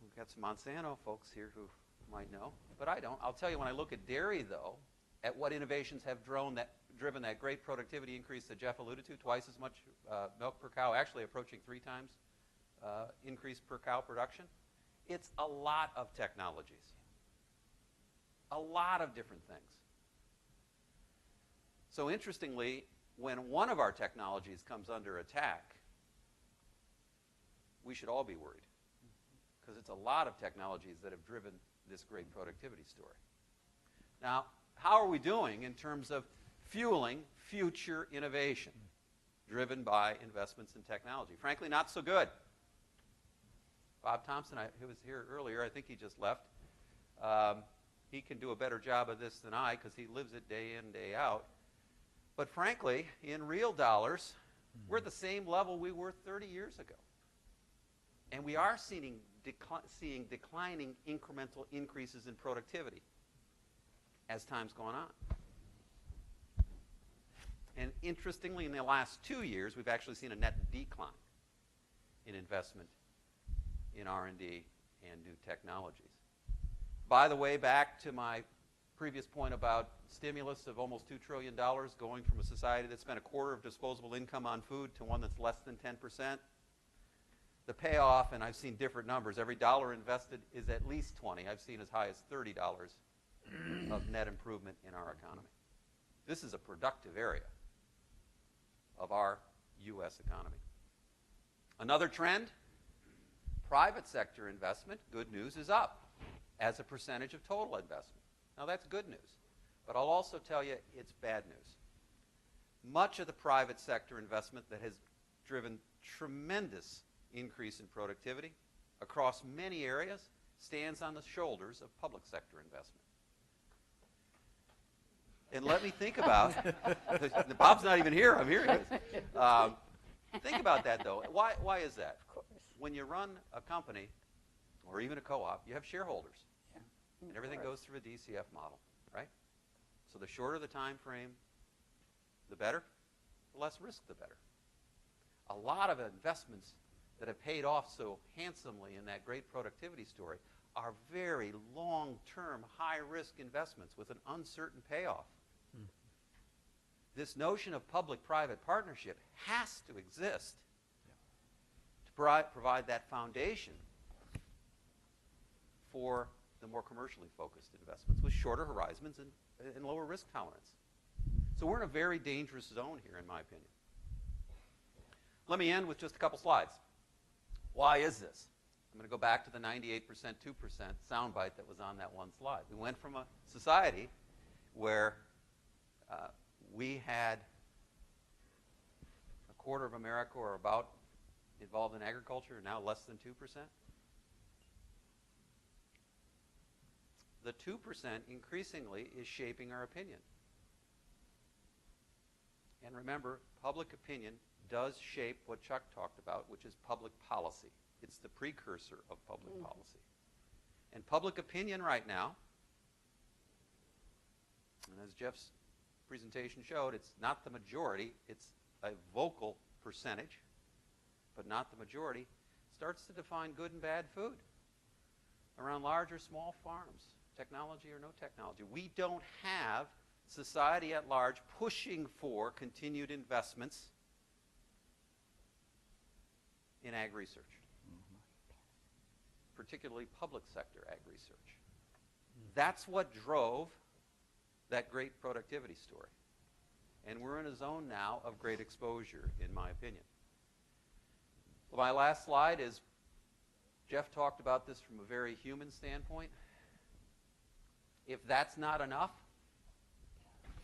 J: We've got some Monsanto folks here who might know, but I don't. I'll tell you, when I look at dairy, though, at what innovations have driven that great productivity increase that Jeff alluded to, twice as much milk per cow, actually approaching 3 times increase per cow production, it's a lot of technologies. A lot of different things. So interestingly, when one of our technologies comes under attack, we should all be worried, because it's a lot of technologies that have driven this great productivity story. Now, how are we doing in terms of fueling future innovation driven by investments in technology? Frankly, not so good. Bob Thompson, who was here earlier, I think he just left. He can do a better job of this than I, because he lives it day in, day out. But frankly, in real dollars, we're at the same level we were 30 years ago. And we are seeing declining incremental increases in productivity as time's gone on. And interestingly, in the last 2 years, we've actually seen a net decline in investment in R&D and new technologies. By the way, back to my previous point about stimulus of almost $2 trillion going from a society that spent a quarter of disposable income on food to one that's less than 10%. The payoff, and I've seen different numbers, every dollar invested is at least 20. I've seen as high as $30 of net improvement in our economy. This is a productive area of our U.S. economy. Another trend, Private sector investment, good news, is up as a percentage of total investment. Now that's good news, but I'll also tell you it's bad news. Much of the private sector investment that has driven tremendous increase in productivity across many areas stands on the shoulders of public sector investment. And let me think about, Bob's not even here, I'm hearing this. Think about that though. Why is that?
G: Of course.
J: When you run a company or even a co-op, you have shareholders.
G: Yeah.
J: And everything goes through a DCF model, right? So the shorter the time frame, the better. The less risk, the better. A lot of investments that have paid off so handsomely in that great productivity story are very long-term, high-risk investments with an uncertain payoff. This notion of public-private partnership has to exist to provide that foundation for the more commercially focused investments with shorter horizons and lower risk tolerance. So we're in a very dangerous zone here, in my opinion. Let me end with just a couple slides. Why is this? I'm going to go back to the 98%, 2% soundbite that was on that one slide. We went from a society where we had a quarter of America or about involved in agriculture, now less than 2%. The 2% increasingly is shaping our opinion. And remember, public opinion does shape what Chuck talked about, which is public policy. It's the precursor of public policy. And public opinion right now, and as Jeff's presentation showed, it's not the majority, it's a vocal percentage, but not the majority, starts to define good and bad food around large or small farms, technology or no technology. We don't have society at large pushing for continued investments in ag research, particularly public sector ag research. That's what drove that great productivity story. And we're in a zone now of great exposure, in my opinion. Well, my last slide is, Jeff talked about this from a very human standpoint. If that's not enough,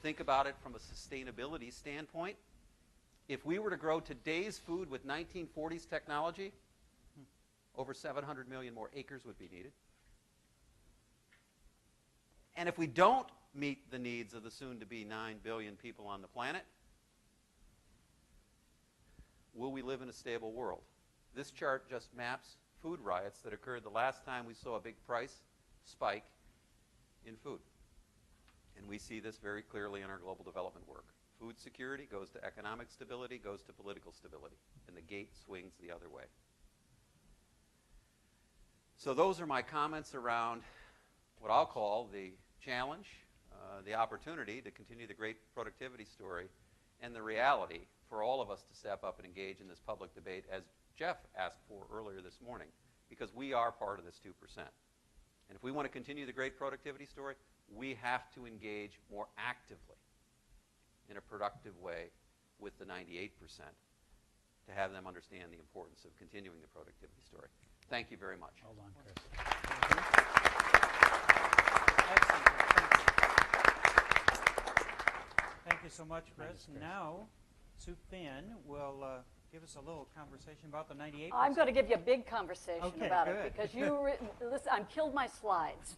J: think about it from a sustainability standpoint. If we were to grow today's food with 1940s technology, over 700 million more acres would be needed. And if we don't meet the needs of the soon-to-be 9 billion people on the planet, will we live in a stable world? This chart just maps food riots that occurred the last time we saw a big price spike in food. And we see this very clearly in our global development work. Food security goes to economic stability, goes to political stability, and the gate swings the other way. So those are my comments around what I'll call the challenge, the opportunity to continue the great productivity story, and the reality for all of us to step up and engage in this public debate, as Jeff asked for earlier this morning, because we are part of this 2%. And if we want to continue the great productivity story, we have to engage more actively in a productive way with the 98% to have them understand the importance of continuing the productivity story. Thank you very much.
F: Hold on, Chris.
H: Excellent. Thank you so much, Chris. Now, Sue Finn will give us a little conversation about the 98%.
G: I'm going to give you a big conversation
H: Okay,
G: about
H: good.
G: it because you listen. I'm killed my slides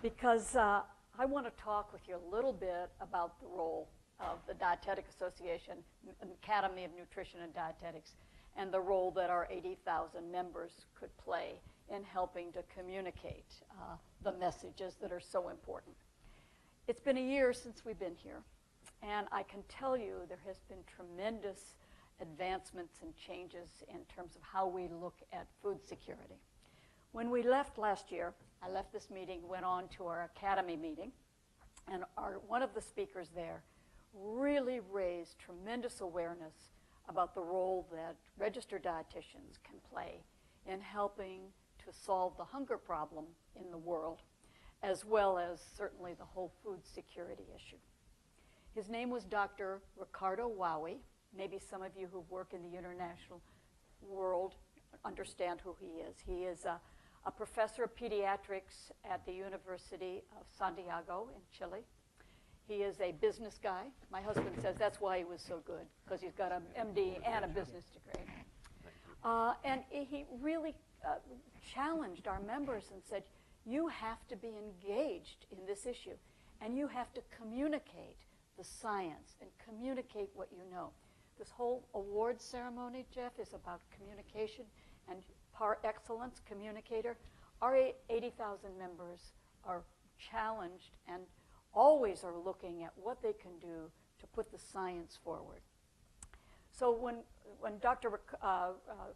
G: because I want to talk with you a little bit about the role of the Dietetic Association, Academy of Nutrition and Dietetics, and the role that our 80,000 members could play in helping to communicate the messages that are so important. It's been a year since we've been here, and I can tell you there has been tremendous advancements and changes in terms of how we look at food security. When we left last year, I left this meeting, went on to our Academy meeting, and one of the speakers there really raised tremendous awareness about the role that registered dietitians can play in helping to solve the hunger problem in the world, as well as certainly the whole food security issue. His name was Dr. Ricardo Wowie. Maybe some of you who work in the international world understand who he is. He is a professor of pediatrics at the University of Santiago in Chile. He is a business guy. My husband says that's why he was so good, because he's got an MD and a business degree. And he really challenged our members and said, you have to be engaged in this issue, and you have to communicate the science and communicate what you know. This whole award ceremony, Jeff, is about communication and par excellence communicator. Our 80,000 members are challenged and always are looking at what they can do to put the science forward. So when Dr.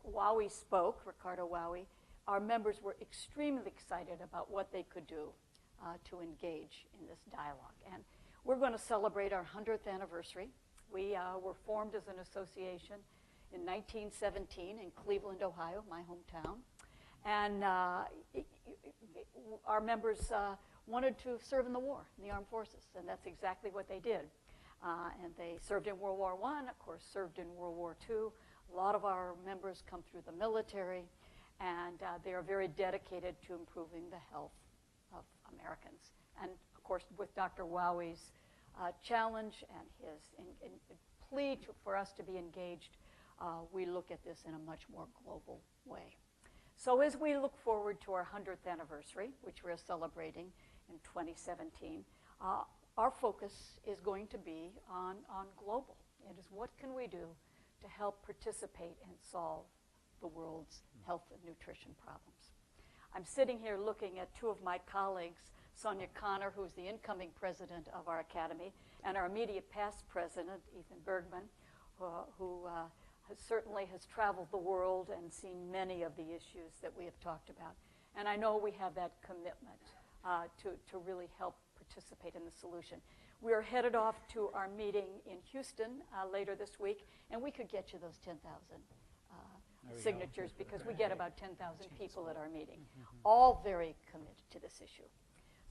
G: Wowie spoke, Ricardo Wowie, our members were extremely excited about what they could do to engage in this dialogue. And we're going to celebrate our 100th anniversary. We were formed as an association in 1917 in Cleveland, Ohio, my hometown. And our members wanted to serve in the war, in the armed forces, and that's exactly what they did. And they served in World War I, of course, served in World War II. A lot of our members come through the military, and they are very dedicated to improving the health of Americans. And, of course, with Dr. Wowie's challenge and his plea for us to be engaged, we look at this in a much more global way. So as we look forward to our 100th anniversary, which we're celebrating in 2017, our focus is going to be on global. It is what can we do to help participate and solve the world's health and nutrition problems. I'm sitting here looking at two of my colleagues, Sonia Connor, who's the incoming president of our academy, and our immediate past president, Ethan Bergman, who certainly has traveled the world and seen many of the issues that we have talked about. And I know we have that commitment to really help participate in the solution. We are headed off to our meeting in Houston later this week, and we could get you those 10,000 signatures because we get about 10,000 people at our meeting, all very committed to this issue.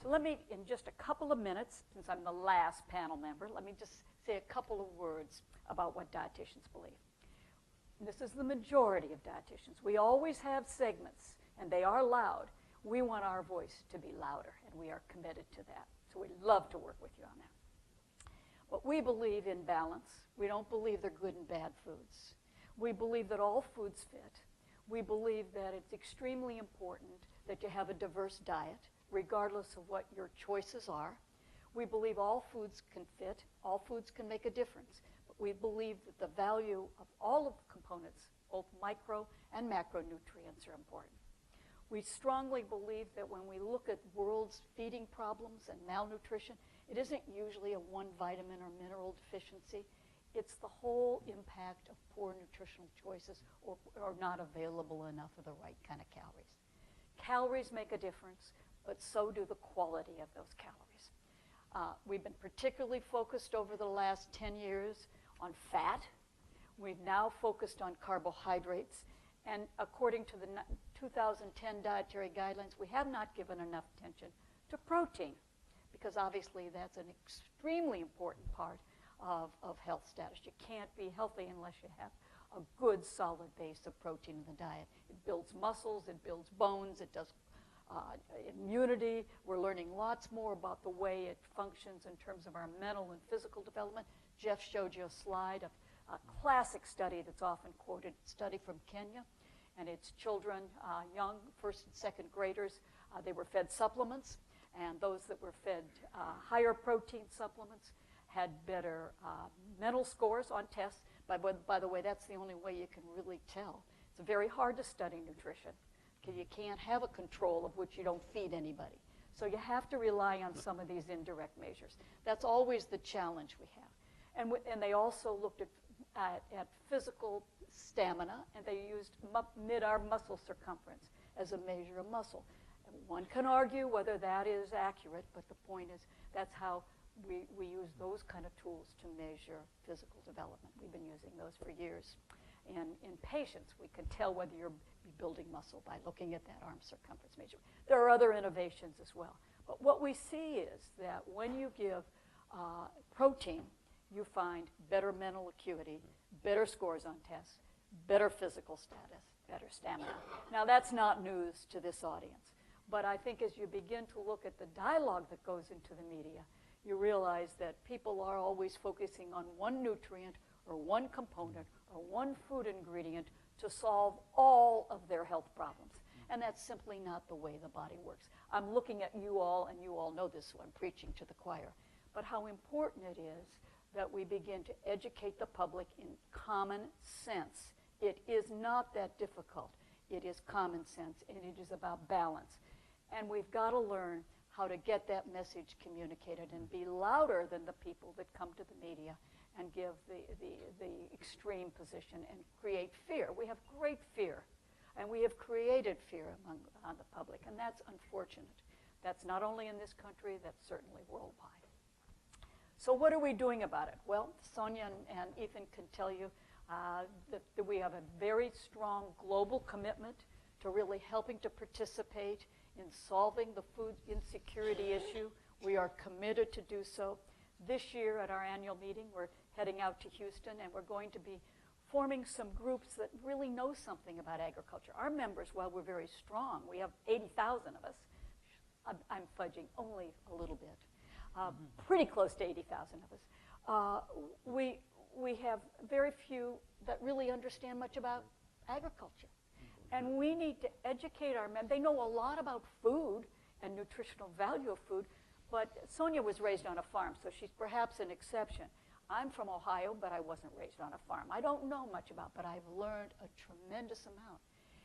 G: So let me, in just a couple of minutes, since I'm the last panel member, let me just say a couple of words about what dietitians believe. And this is the majority of dietitians. We always have segments, and they are loud. We want our voice to be louder, and we are committed to that. So we'd love to work with you on that. But we believe in balance. We don't believe they're good and bad foods. We believe that all foods fit. We believe that it's extremely important that you have a diverse diet, regardless of what your choices are. We believe all foods can fit, all foods can make a difference. But we believe that the value of all of the components, both micro and macronutrients, are important. We strongly believe that when we look at world's feeding problems and malnutrition, it isn't usually a one vitamin or mineral deficiency. It's the whole impact of poor nutritional choices or not available enough of the right kind of calories. Calories make a difference, but so do the quality of those calories. We've been particularly focused over the last 10 years on fat. We've now focused on carbohydrates. And according to the 2010 dietary guidelines, we have not given enough attention to protein, because obviously that's an extremely important part of health status. You can't be healthy unless you have a good solid base of protein in the diet. It builds muscles, it builds bones, it does immunity. We're learning lots more about the way it functions in terms of our mental and physical development. Jeff showed you a slide of a classic study that's often quoted, study from Kenya, and it's children, young first and second graders. They were fed supplements, and those that were fed higher protein supplements had better mental scores on tests. By the way, that's the only way you can really tell. It's very hard to study nutrition, because you can't have a control of which you don't feed anybody. So you have to rely on some of these indirect measures. That's always the challenge we have. And they also looked at physical stamina, and they used mid-arm muscle circumference as a measure of muscle. And one can argue whether that is accurate, but the point is that's how we use those kind of tools to measure physical development. We've been using those for years. And in patients, we can tell whether you're building muscle by looking at that arm circumference measure. There are other innovations as well. But what we see is that when you give protein, you find better mental acuity, better scores on tests, better physical status, better stamina. Now, that's not news to this audience, but I think as you begin to look at the dialogue that goes into the media, you realize that people are always focusing on one nutrient or one component or one food ingredient to solve all of their health problems. And that's simply not the way the body works. I'm looking at you all, and you all know this, so I'm preaching to the choir. But how important it is that we begin to educate the public in common sense. It is not that difficult. It is common sense, and it is about balance. And we've got to learn how to get that message communicated and be louder than the people that come to the media and give the extreme position and create fear. We have great fear, and we have created fear among the public, and that's unfortunate. That's not only in this country, that's certainly worldwide. So what are we doing about it? Well, Sonia and Ethan can tell you that we have a very strong global commitment to really helping to participate in solving the food insecurity issue. We are committed to do so. This year at our annual meeting, we're heading out to Houston, and we're going to be forming some groups that really know something about agriculture. Our members, while we're very strong, we have 80,000 of us. I'm fudging only a little bit. Pretty close to 80,000 of us. We have very few that really understand much about agriculture. And we need to educate our members. They know a lot about food and nutritional value of food, but Sonia was raised on a farm, so she's perhaps an exception. I'm from Ohio, but I wasn't raised on a farm. I don't know much about, but I've learned a tremendous amount.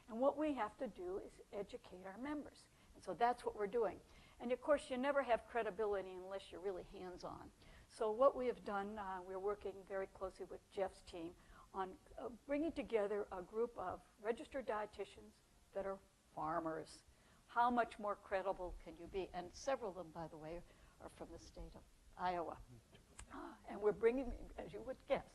G: And what we have to do is educate our members. And so that's what we're doing. And of course, you never have credibility unless you're really hands-on. So what we have done, we're working very closely with Jeff's team on bringing together a group of registered dietitians that are farmers. How much more credible can you be? And several of them, by the way, are from the state of Iowa. And we're bringing, as you would guess,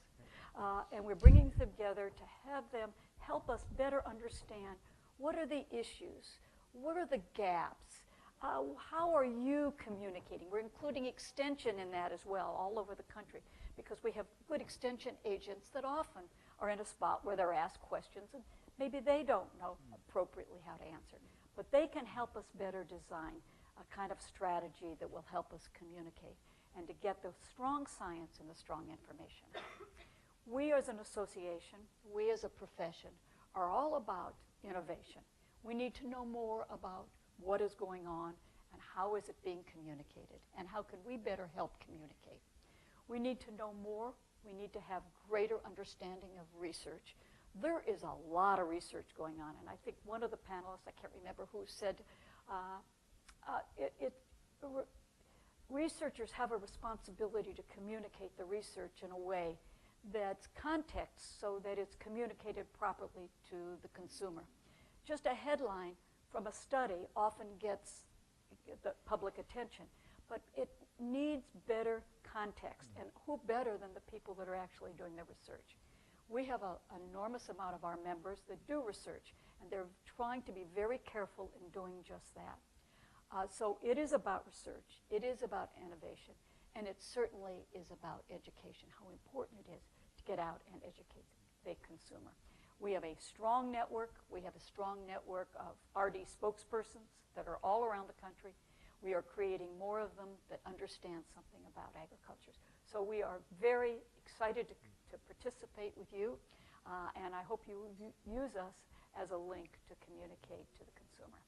G: and we're bringing them together to have them help us better understand what are the issues, what are the gaps, how are you communicating? We're including extension in that as well, all over the country, because we have good extension agents that often are in a spot where they're asked questions and maybe they don't know appropriately how to answer. But they can help us better design a kind of strategy that will help us communicate and to get the strong science and the strong information. We as an association, we as a profession, are all about innovation. We need to know more about what is going on and how is it being communicated and how can we better help communicate. We need to know more. We need to have greater understanding of research. There is a lot of research going on, and I think one of the panelists, I can't remember who, said researchers have a responsibility to communicate the research in a way that's context so that it's communicated properly to the consumer. Just a headline from a study often gets the public attention, but it needs better context, and who better than the people that are actually doing the research? We have an enormous amount of our members that do research, and they're trying to be very careful in doing just that. So it is about research, it is about innovation, and it certainly is about education, how important it is to get out and educate the consumer. We have a strong network. We have a strong network of RD spokespersons that are all around the country. We are creating more of them that understand something about agriculture. So we are very excited to participate with you, and I hope you use us as a link to communicate to the consumer.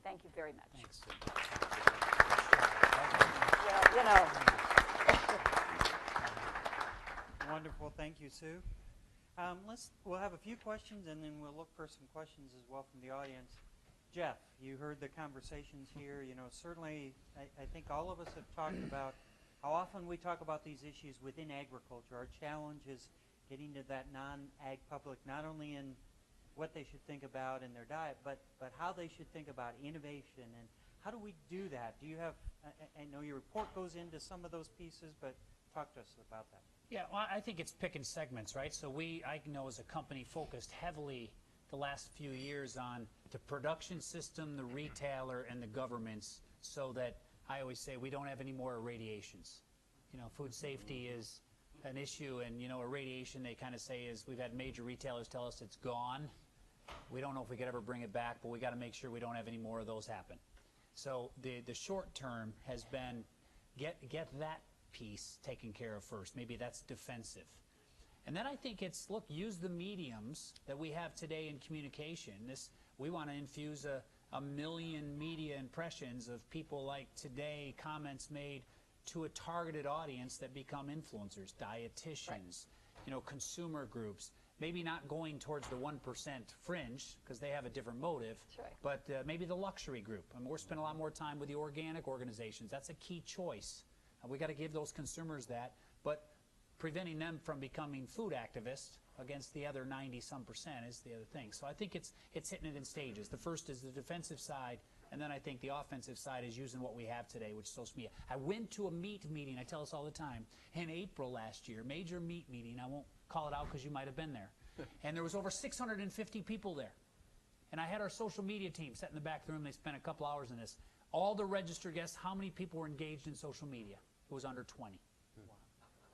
G: Thank you very much.
F: Thanks.
G: Well, you know.
H: Wonderful. Thank you, Sue. We'll have a few questions, and then we'll look for some questions as well from the audience. Jeff, you heard the conversations here. You know, certainly, I think all of us have talked about how often we talk about these issues within agriculture. Our challenge is getting to that non-ag public, not only in what they should think about in their diet, but how they should think about innovation. And how do we do that? Do you have, I know your report goes into some of those pieces, but talk to us about that.
F: Yeah, well, I think it's picking segments, right? So I know as a company focused heavily the last few years on the production system, the retailer, and the governments, so that I always say we don't have any more irradiations. You know, food safety is an issue, and, you know, irradiation, they kind of say, is we've had major retailers tell us it's gone. We don't know if we could ever bring it back, but we got to make sure we don't have any more of those happen. So the short term has been get that piece taken care of first. Maybe that's defensive. And then I think it's, look, use the mediums that we have today in communication. We want to infuse a million media impressions of people like today, comments made to a targeted audience that become influencers, dietitians, consumer groups. Maybe not going towards the 1% fringe because they have a different motive, but maybe the luxury group. I mean, we're spending a lot more time with the organic organizations. That's a key choice. We got to give those consumers that, but preventing them from becoming food activists against the other 90-some% is the other thing. So I think it's hitting it in stages. The first is the defensive side, and then I think the offensive side is using what we have today, which is social media. I went to a meat meeting, I tell us all the time, in April last year, major meat meeting. I won't call it out because you might have been there. And there was over 650 people there. And I had our social media team sit in the back of the room. They spent a couple hours in this. All the registered guests, how many people were engaged in social media? It was under 20. Wow.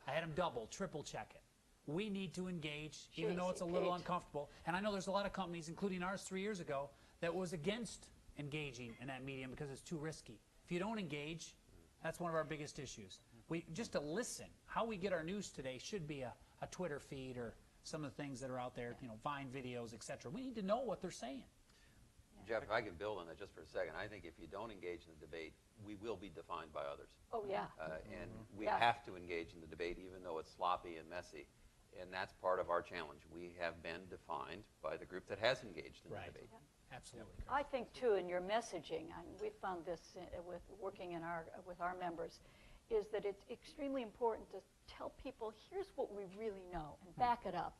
F: I had them double, triple check it. We need to engage, even though it's a little uncomfortable. And I know there's a lot of companies, including ours 3 years ago, that was against engaging in that medium because it's too risky. If you don't engage, that's one of our biggest issues. Just to listen, how we get our news today should be a Twitter feed or some of the things that are out there, Vine videos, etc. We need to know what they're saying.
J: Jeff, if I can build on that just for a second, I think if you don't engage in the debate, we will be defined by others.
G: Oh, yeah.
J: And we have to engage in the debate even though it's sloppy and messy. And that's part of our challenge. We have been defined by the group that has engaged in the debate.
G: Yeah.
F: Absolutely.
G: I think, too, in your messaging, and we found this with working with our members, is that it's extremely important to tell people, here's what we really know, and back it up.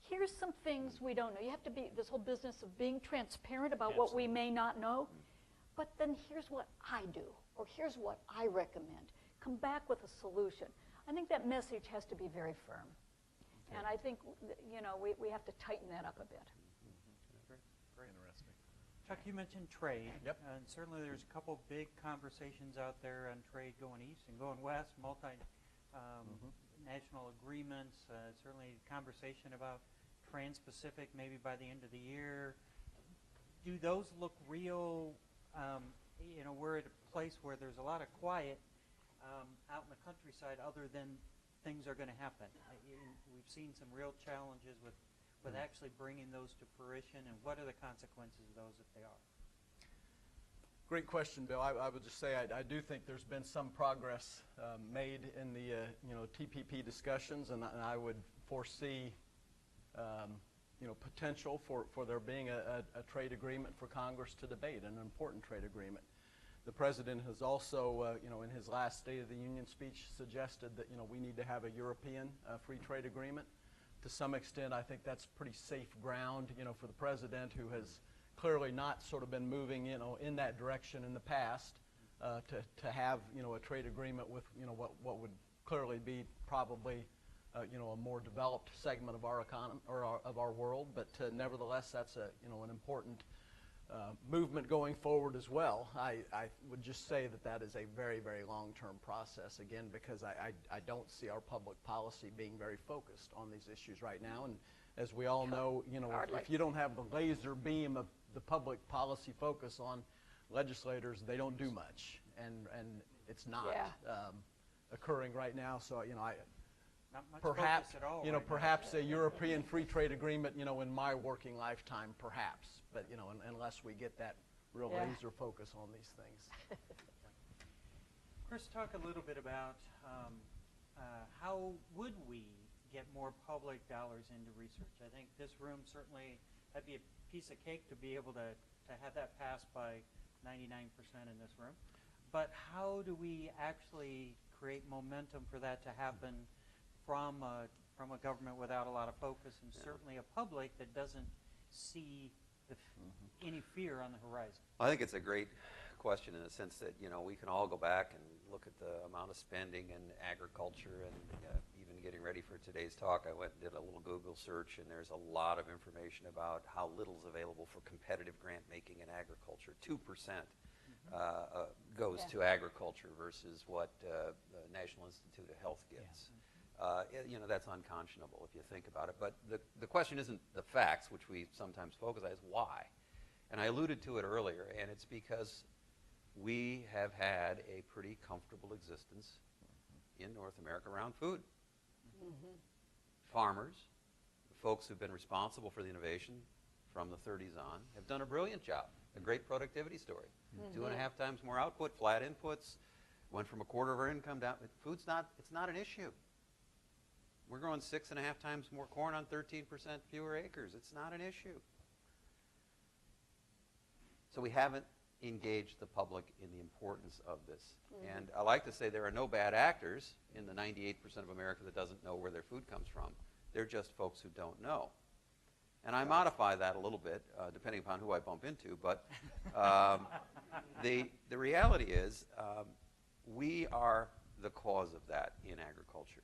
G: Here's some things we don't know. You have to be, this whole business of being transparent about what we may not know, but then here's what I do, or here's what I recommend. Come back with a solution. I think that message has to be very firm. Okay. And I think, we have to tighten that up a bit.
H: Very interesting. Chuck, you mentioned trade.
I: Yep.
H: And certainly there's a couple big conversations out there on trade going east and going west, national agreements, certainly conversation about Trans-Pacific maybe by the end of the year. Do those look real? We're at a place where there's a lot of quiet out in the countryside other than things are going to happen. We've seen some real challenges with actually bringing those to fruition, and what are the consequences of those if they are?
I: Great question, Bill. I would just say I do think there's been some progress made in the TPP discussions, and I would foresee potential for there being a trade agreement for Congress to debate, an important trade agreement. The President has also, in his last State of the Union speech, suggested that we need to have a European free trade agreement. To some extent, I think that's pretty safe ground, for the President, who has clearly not sort of been moving, in that direction in the past, to have, a trade agreement with, what would clearly be probably, a more developed segment of our economy or of our world. But nevertheless, that's an important movement going forward as well. I would just say that is a very, very long-term process, again, because I don't see our public policy being very focused on these issues right now. And as we all know, if you don't have the laser beam of the public policy focus on legislators, they don't do much, and it's not occurring right now. So
H: Not much
I: perhaps
H: focus at all
I: perhaps a European free trade agreement, in my working lifetime, perhaps. But unless we get that real laser focus on these things.
H: Chris, talk a little bit about how would we get more public dollars into research? I think this room certainly, that'd be a piece of cake to be able to have that passed by 99% in this room. But how do we actually create momentum for that to happen from a government without a lot of focus, and certainly a public that doesn't see any fear on the horizon?
J: I think it's a great question in the sense that, we can all go back and look at the amount of spending in agriculture, and even getting ready for today's talk, I went and did a little Google search, and there's a lot of information about how little is available for competitive grant making in agriculture. 2% goes to agriculture versus what the National Institute of Health gets. that's unconscionable if you think about it. But the question isn't the facts, which we sometimes focus on, is why. And I alluded to it earlier, and it's because we have had a pretty comfortable existence in North America around food. Mm-hmm. Farmers, the folks who've been responsible for the innovation from the 30s on, have done a brilliant job, a great productivity story. Mm-hmm. 2.5 times more output, flat inputs, went from a quarter of our income down. It's not an issue. We're growing 6.5 times more corn on 13% fewer acres. It's not an issue. So we haven't engaged the public in the importance of this. Mm-hmm. And I like to say there are no bad actors in the 98% of America that doesn't know where their food comes from. They're just folks who don't know. And I modify that a little bit, depending upon who I bump into. But the reality is we are the cause of that in agriculture.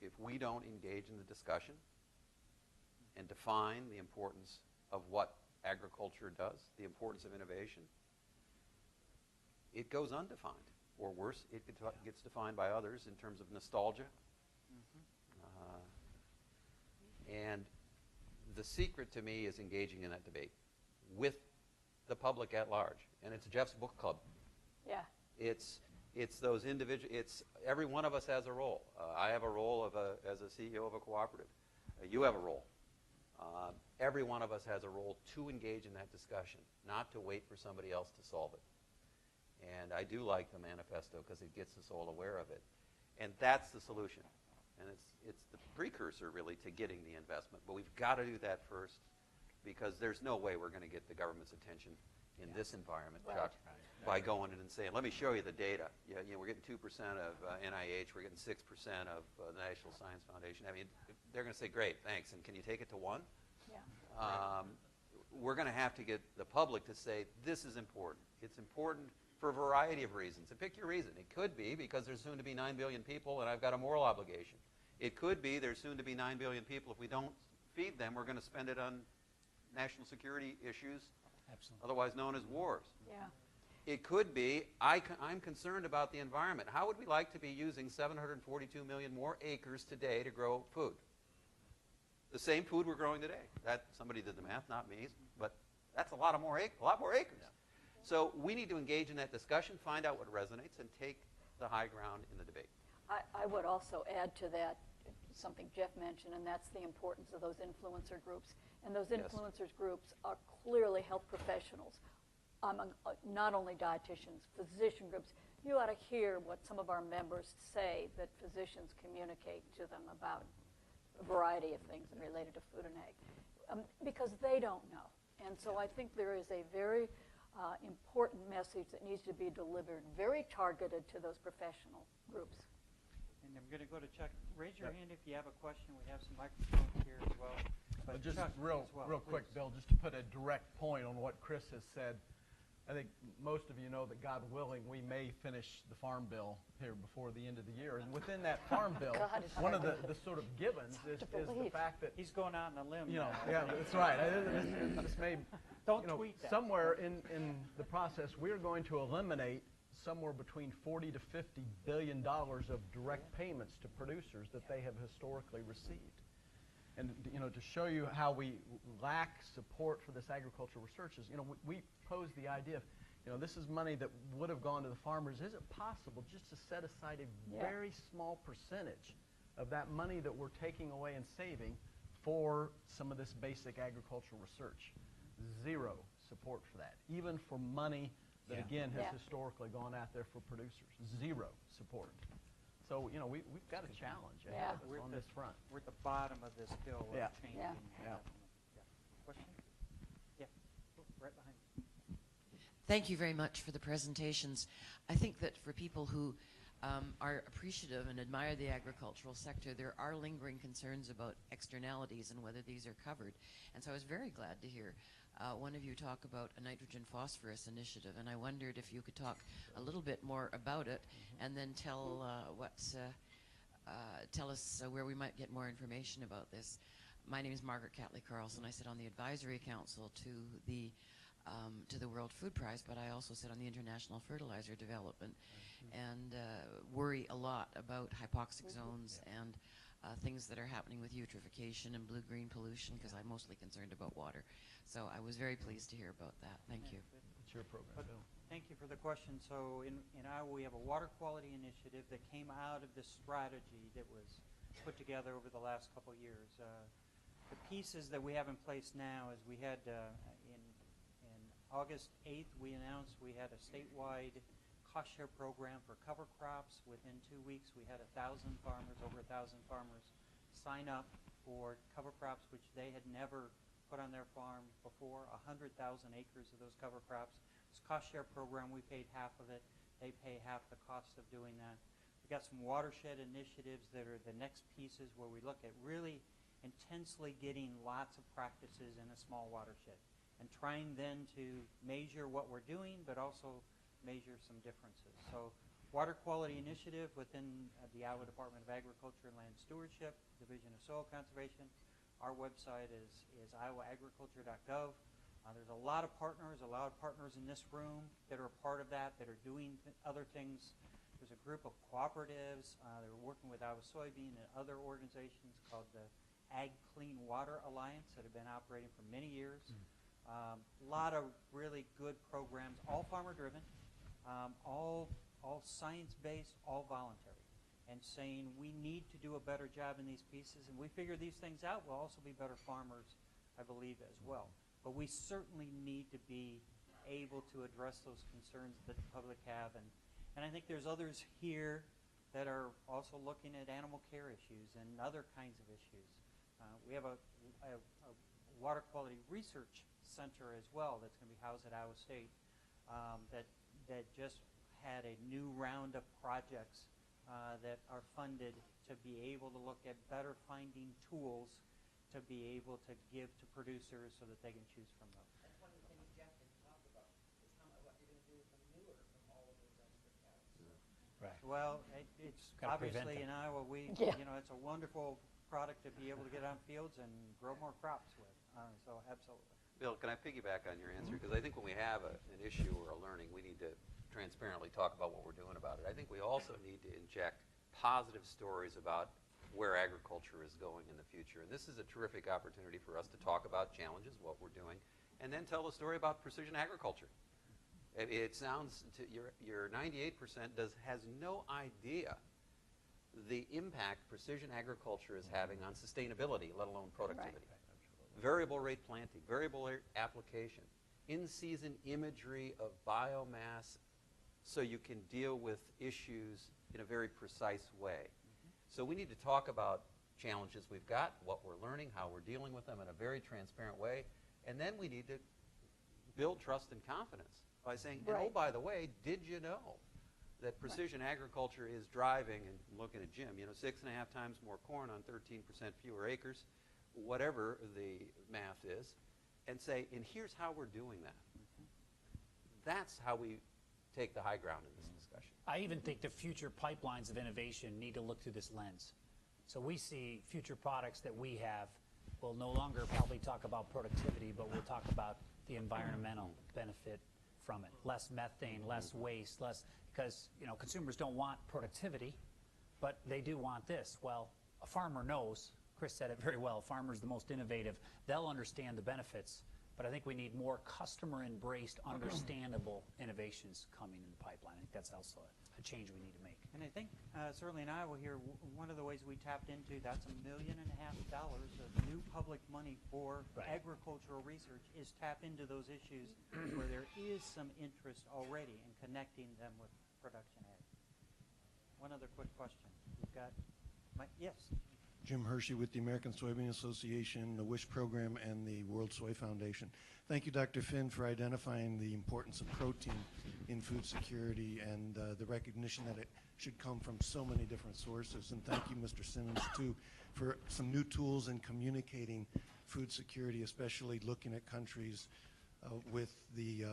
J: If we don't engage in the discussion and define the importance of what agriculture does, the importance of innovation, it goes undefined. Or worse, it gets defined by others in terms of nostalgia. And the secret to me is engaging in that debate with the public at large. And it's Jeff's book club.
G: Yeah.
J: It's those individual. It's every one of us has a role. I have a role as a CEO of a cooperative. You have a role. Every one of us has a role to engage in that discussion, not to wait for somebody else to solve it. And I do like the manifesto because it gets us all aware of it. And that's the solution. And it's the precursor, really, to getting the investment. But we've got to do that first because there's no way we're going to get the government's attention in this environment, Chuck, by going in and saying, let me show you the data. We're getting 2% of NIH. We're getting 6% of the National Science Foundation. I mean, they're going to say, great, thanks. And can you take it to 1? Yeah. We're going to have to get the public to say, this is important. It's important for a variety of reasons. And pick your reason. It could be because there's soon to be 9 billion people and I've got a moral obligation. It could be there's soon to be 9 billion people. If we don't feed them, we're going to spend it on national security issues, otherwise known as wars.
G: Yeah.
J: It could be I'm concerned about the environment. How would we like to be using 742 million more acres today to grow food? The same food we're growing today. That somebody did the math, not me, but that's a lot more acres. Yeah. So we need to engage in that discussion, find out what resonates, and take the high ground in the debate.
G: I would also add to that something Jeff mentioned, and that's the importance of those influencer groups. And those influencers groups are clearly health professionals, not only dietitians, physician groups. You ought to hear what some of our members say that physicians communicate to them about a variety of things related to food and ag, because they don't know. And so I think there is a very important message that needs to be delivered, very targeted to those professional groups.
H: And I'm going to go to Chuck. Raise your hand if you have a question. We have some microphones here as well. But
I: just
H: Chuck,
I: real quick, Bill, just to put a direct point on what Chris has said. I think most of you know that, God willing, we may finish the Farm Bill here before the end of the year. And within that Farm Bill, one of the sort of givens is the fact that
H: he's going out on a limb.
I: Yeah, that's right. This may,
H: Don't tweet that.
I: Somewhere in the process, we're going to eliminate somewhere between $40 to $50 billion of direct payments to producers that they have historically received. And to show you how we lack support for this agricultural research is, we pose the idea of, this is money that would have gone to the farmers. Is it possible just to set aside a very small percentage of that money that we're taking away and saving for some of this basic agricultural research? Zero support for that, even for money that, again, has historically gone out there for producers. Zero support. So, we've got a challenge ahead of us on this front.
H: We're at the bottom of this hill of changing. Question? Yeah, right behind you.
K: Thank you very much for the presentations. I think that for people who are appreciative and admire the agricultural sector, there are lingering concerns about externalities and whether these are covered. And so I was very glad to hear one of you talk about a nitrogen phosphorus initiative, and I wondered if you could talk a little bit more about it and then tell us where we might get more information about this. My name is Margaret Catley Carlson. I sit on the advisory council to the World Food Prize, but I also sit on the International Fertilizer Development and worry a lot about hypoxic zones and things that are happening with eutrophication and blue-green pollution, because I'm mostly concerned about water. So I was very pleased to hear about that. Thank you.
I: It's your program, Bill.
H: Thank you for the question. So in Iowa, we have a water quality initiative that came out of this strategy that was put together over the last couple of years. The pieces that we have in place now is we had in August 8th, we announced we had a statewide cost share program for cover crops. Within 2 weeks, we had 1,000 farmers, over 1,000 farmers, sign up for cover crops, which they had never put on their farm before, 100,000 acres of those cover crops. This cost share program, we paid half of it. They pay half the cost of doing that. We've got some watershed initiatives that are the next pieces where we look at really intensely getting lots of practices in a small watershed and trying then to measure what we're doing, but also measure some differences. So water quality initiative within the Iowa Department of Agriculture and Land Stewardship, Division of Soil Conservation. Our website is iowaagriculture.gov. There's a lot of partners in this room that are a part of that are doing other things. There's a group of cooperatives that are working with Iowa Soybean and other organizations called the Ag Clean Water Alliance that have been operating for many years. A lot of really good programs, all farmer-driven. All science-based, all voluntary, and saying we need to do a better job in these pieces, and we figure these things out, we'll also be better farmers, I believe, as well. But we certainly need to be able to address those concerns that the public have, and I think there's others here that are also looking at animal care issues and other kinds of issues. We have a water quality research center as well that's going to be housed at Iowa State that just had a new round of projects that are funded to be able to look at better finding tools to be able to give to producers so that they can choose from those.
K: That's one of the things Jeff didn't talk about, is what you're going to do with the manure from all of those extra cows.
F: Right.
H: Well, it's
F: Gotta prevent
H: obviously in
F: them.
H: Iowa,
G: Yeah.
H: it's a wonderful product to be able to get on fields and grow more crops with. So absolutely.
J: Bill, can I piggyback on your answer? Because I think when we have an issue or a learning, we need to transparently talk about what we're doing about it. I think we also need to inject positive stories about where agriculture is going in the future. And this is a terrific opportunity for us to talk about challenges, what we're doing, and then tell a story about precision agriculture. It sounds, your 98% has no idea the impact precision agriculture is having on sustainability, let alone productivity.
G: Right.
J: Variable rate planting, variable rate application, in-season imagery of biomass so you can deal with issues in a very precise way. So we need to talk about challenges we've got, what we're learning, how we're dealing with them in a very transparent way, and then we need to build trust and confidence by saying, and oh, by the way, did you know that precision agriculture is driving, and looking at Jim, 6.5 times more corn on 13% fewer acres, whatever the math is, and say, and here's how we're doing that. That's how we take the high ground in this discussion.
F: I even think the future pipelines of innovation need to look through this lens. So we see future products that we have will no longer probably talk about productivity, but we'll talk about the environmental benefit from it. Less methane, less waste, because consumers don't want productivity, but they do want this. Well, a farmer knows. Chris said it very well. A farmer's the most innovative. They'll understand the benefits, but I think we need more customer-embraced, understandable innovations coming in the pipeline. I think that's also a change we need to make.
H: And I think certainly in Iowa here, one of the ways we tapped into, that's $1.5 million of new public money for agricultural research, is tap into those issues where there is some interest already in connecting them with production ag. One other quick question. We've got, yes.
L: Jim Hershey with the American Soybean Association, the WISH program, and the World Soy Foundation. Thank you, Dr. Finn, for identifying the importance of protein in food security and the recognition that it should come from so many different sources. And thank you, Mr. Simmons, too, for some new tools in communicating food security, especially looking at countries with the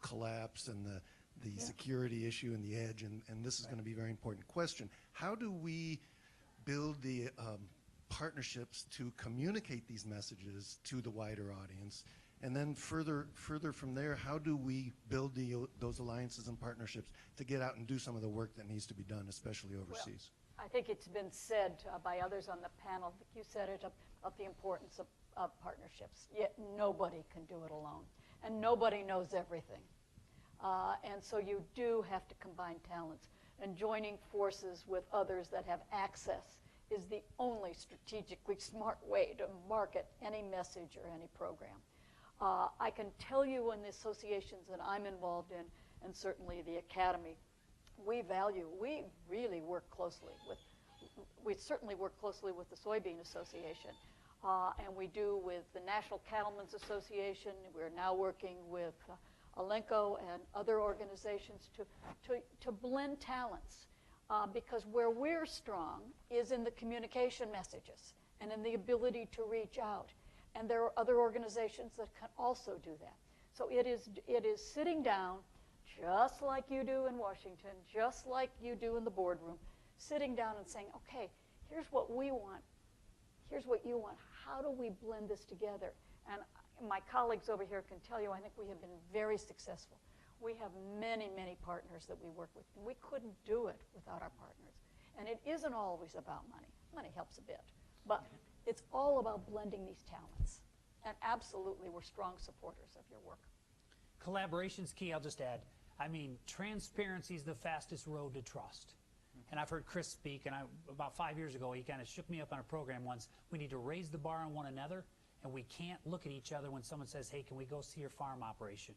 L: collapse and the security issue and the edge. And this is going to be a very important question. How do we build the partnerships to communicate these messages to the wider audience? And then further from there, how do we build those alliances and partnerships to get out and do some of the work that needs to be done, especially overseas?
G: I think it's been said by others on the panel, you said it, of the importance of partnerships. Yet nobody can do it alone, and nobody knows everything. And so you do have to combine talents, and joining forces with others that have access is the only strategically smart way to market any message or any program. I can tell you in the associations that I'm involved in, and certainly the Academy, we really work closely with, we certainly work closely with the Soybean Association, and we do with the National Cattlemen's Association. We're now working with Elanco and other organizations to blend talents, because where we're strong is in the communication messages and in the ability to reach out. And there are other organizations that can also do that. So it is sitting down, just like you do in Washington, just like you do in the boardroom, sitting down and saying, okay, here's what we want, here's what you want, how do we blend this together? And my colleagues over here can tell you, I think we have been very successful. We have many, many partners that we work with, and we couldn't do it without our partners. And it isn't always about money. Money helps a bit, but it's all about blending these talents. And absolutely, we're strong supporters of your work.
F: Collaboration's key, I'll just add. I mean, transparency is the fastest road to trust. And I've heard Chris speak, and about 5 years ago, he kind of shook me up on a program once. We need to raise the bar on one another, and we can't look at each other when someone says, hey, can we go see your farm operation?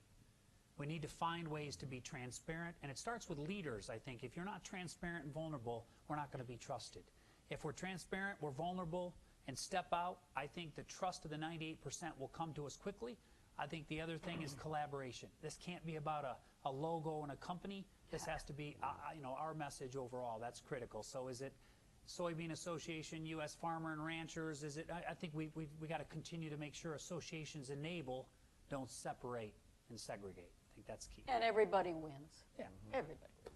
F: We need to find ways to be transparent, and it starts with leaders, I think. If you're not transparent and vulnerable, we're not going to be trusted. If we're transparent, we're vulnerable, and step out, I think the trust of the 98% will come to us quickly. I think the other thing is collaboration. This can't be about a logo and a company. This has to be our message overall. That's critical. So is it Soybean Association, U.S. Farmer and Ranchers? Is it? I think we got to continue to make sure associations enable, don't separate and segregate. I think that's key.
G: And everybody wins.
F: Yeah.
G: Everybody wins.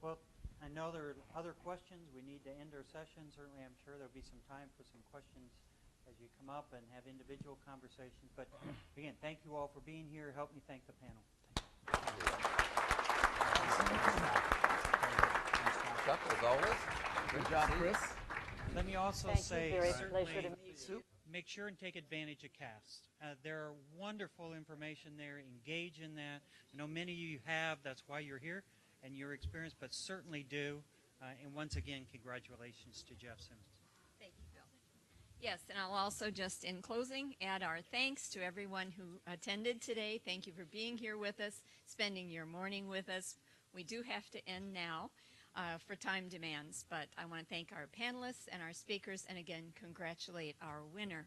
H: Well, I know there are other questions. We need to end our session. Certainly, I'm sure there'll be some time for some questions as you come up and have individual conversations. But again, thank you all for being here. Help me thank the panel.
J: Chuck, as always.
I: Good job, Chris.
H: Let me also
G: Thank you.
H: say,
G: Very
H: certainly,
G: pleasure to meet you.
H: make sure and take advantage of CAST. There are wonderful information there. Engage in that. I know many of you have. That's why you're here and your experience, but certainly do. And once again, congratulations to Jeff Simmons.
B: Thank you, Bill. Yes, and I'll also just in closing add our thanks to everyone who attended today. Thank you for being here with us, spending your morning with us. We do have to end now for time demands, but I want to thank our panelists and our speakers, and again, congratulate our winner.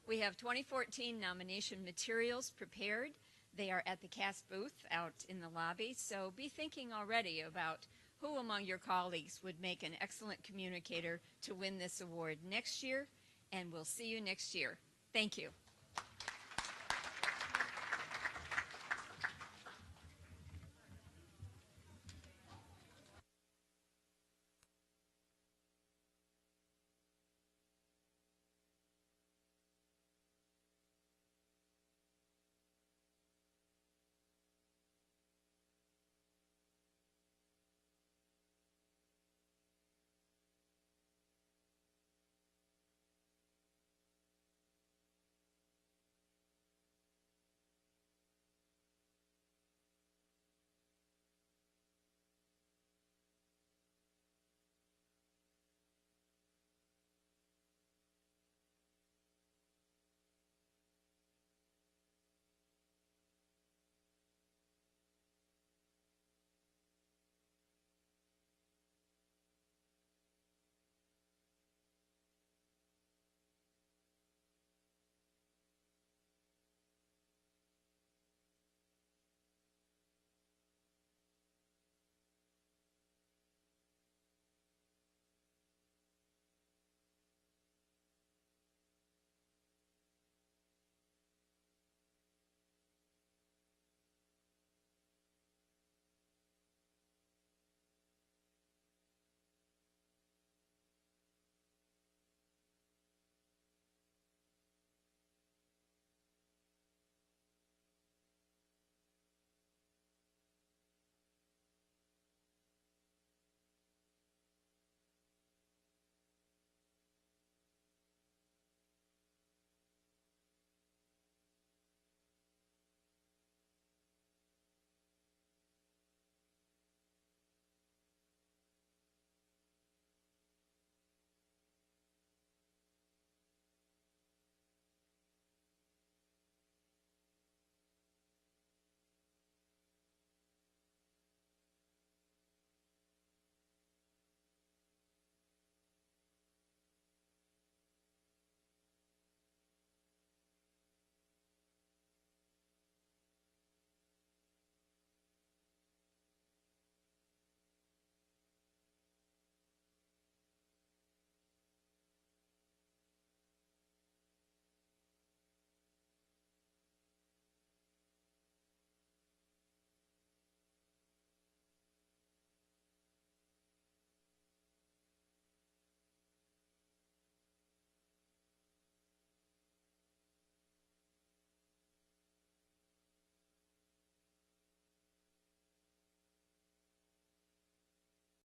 B: We have 2014 nomination materials prepared. They are at the CAST booth out in the lobby, so be thinking already about who among your colleagues would make an excellent communicator to win this award next year, and we'll see you next year. Thank you.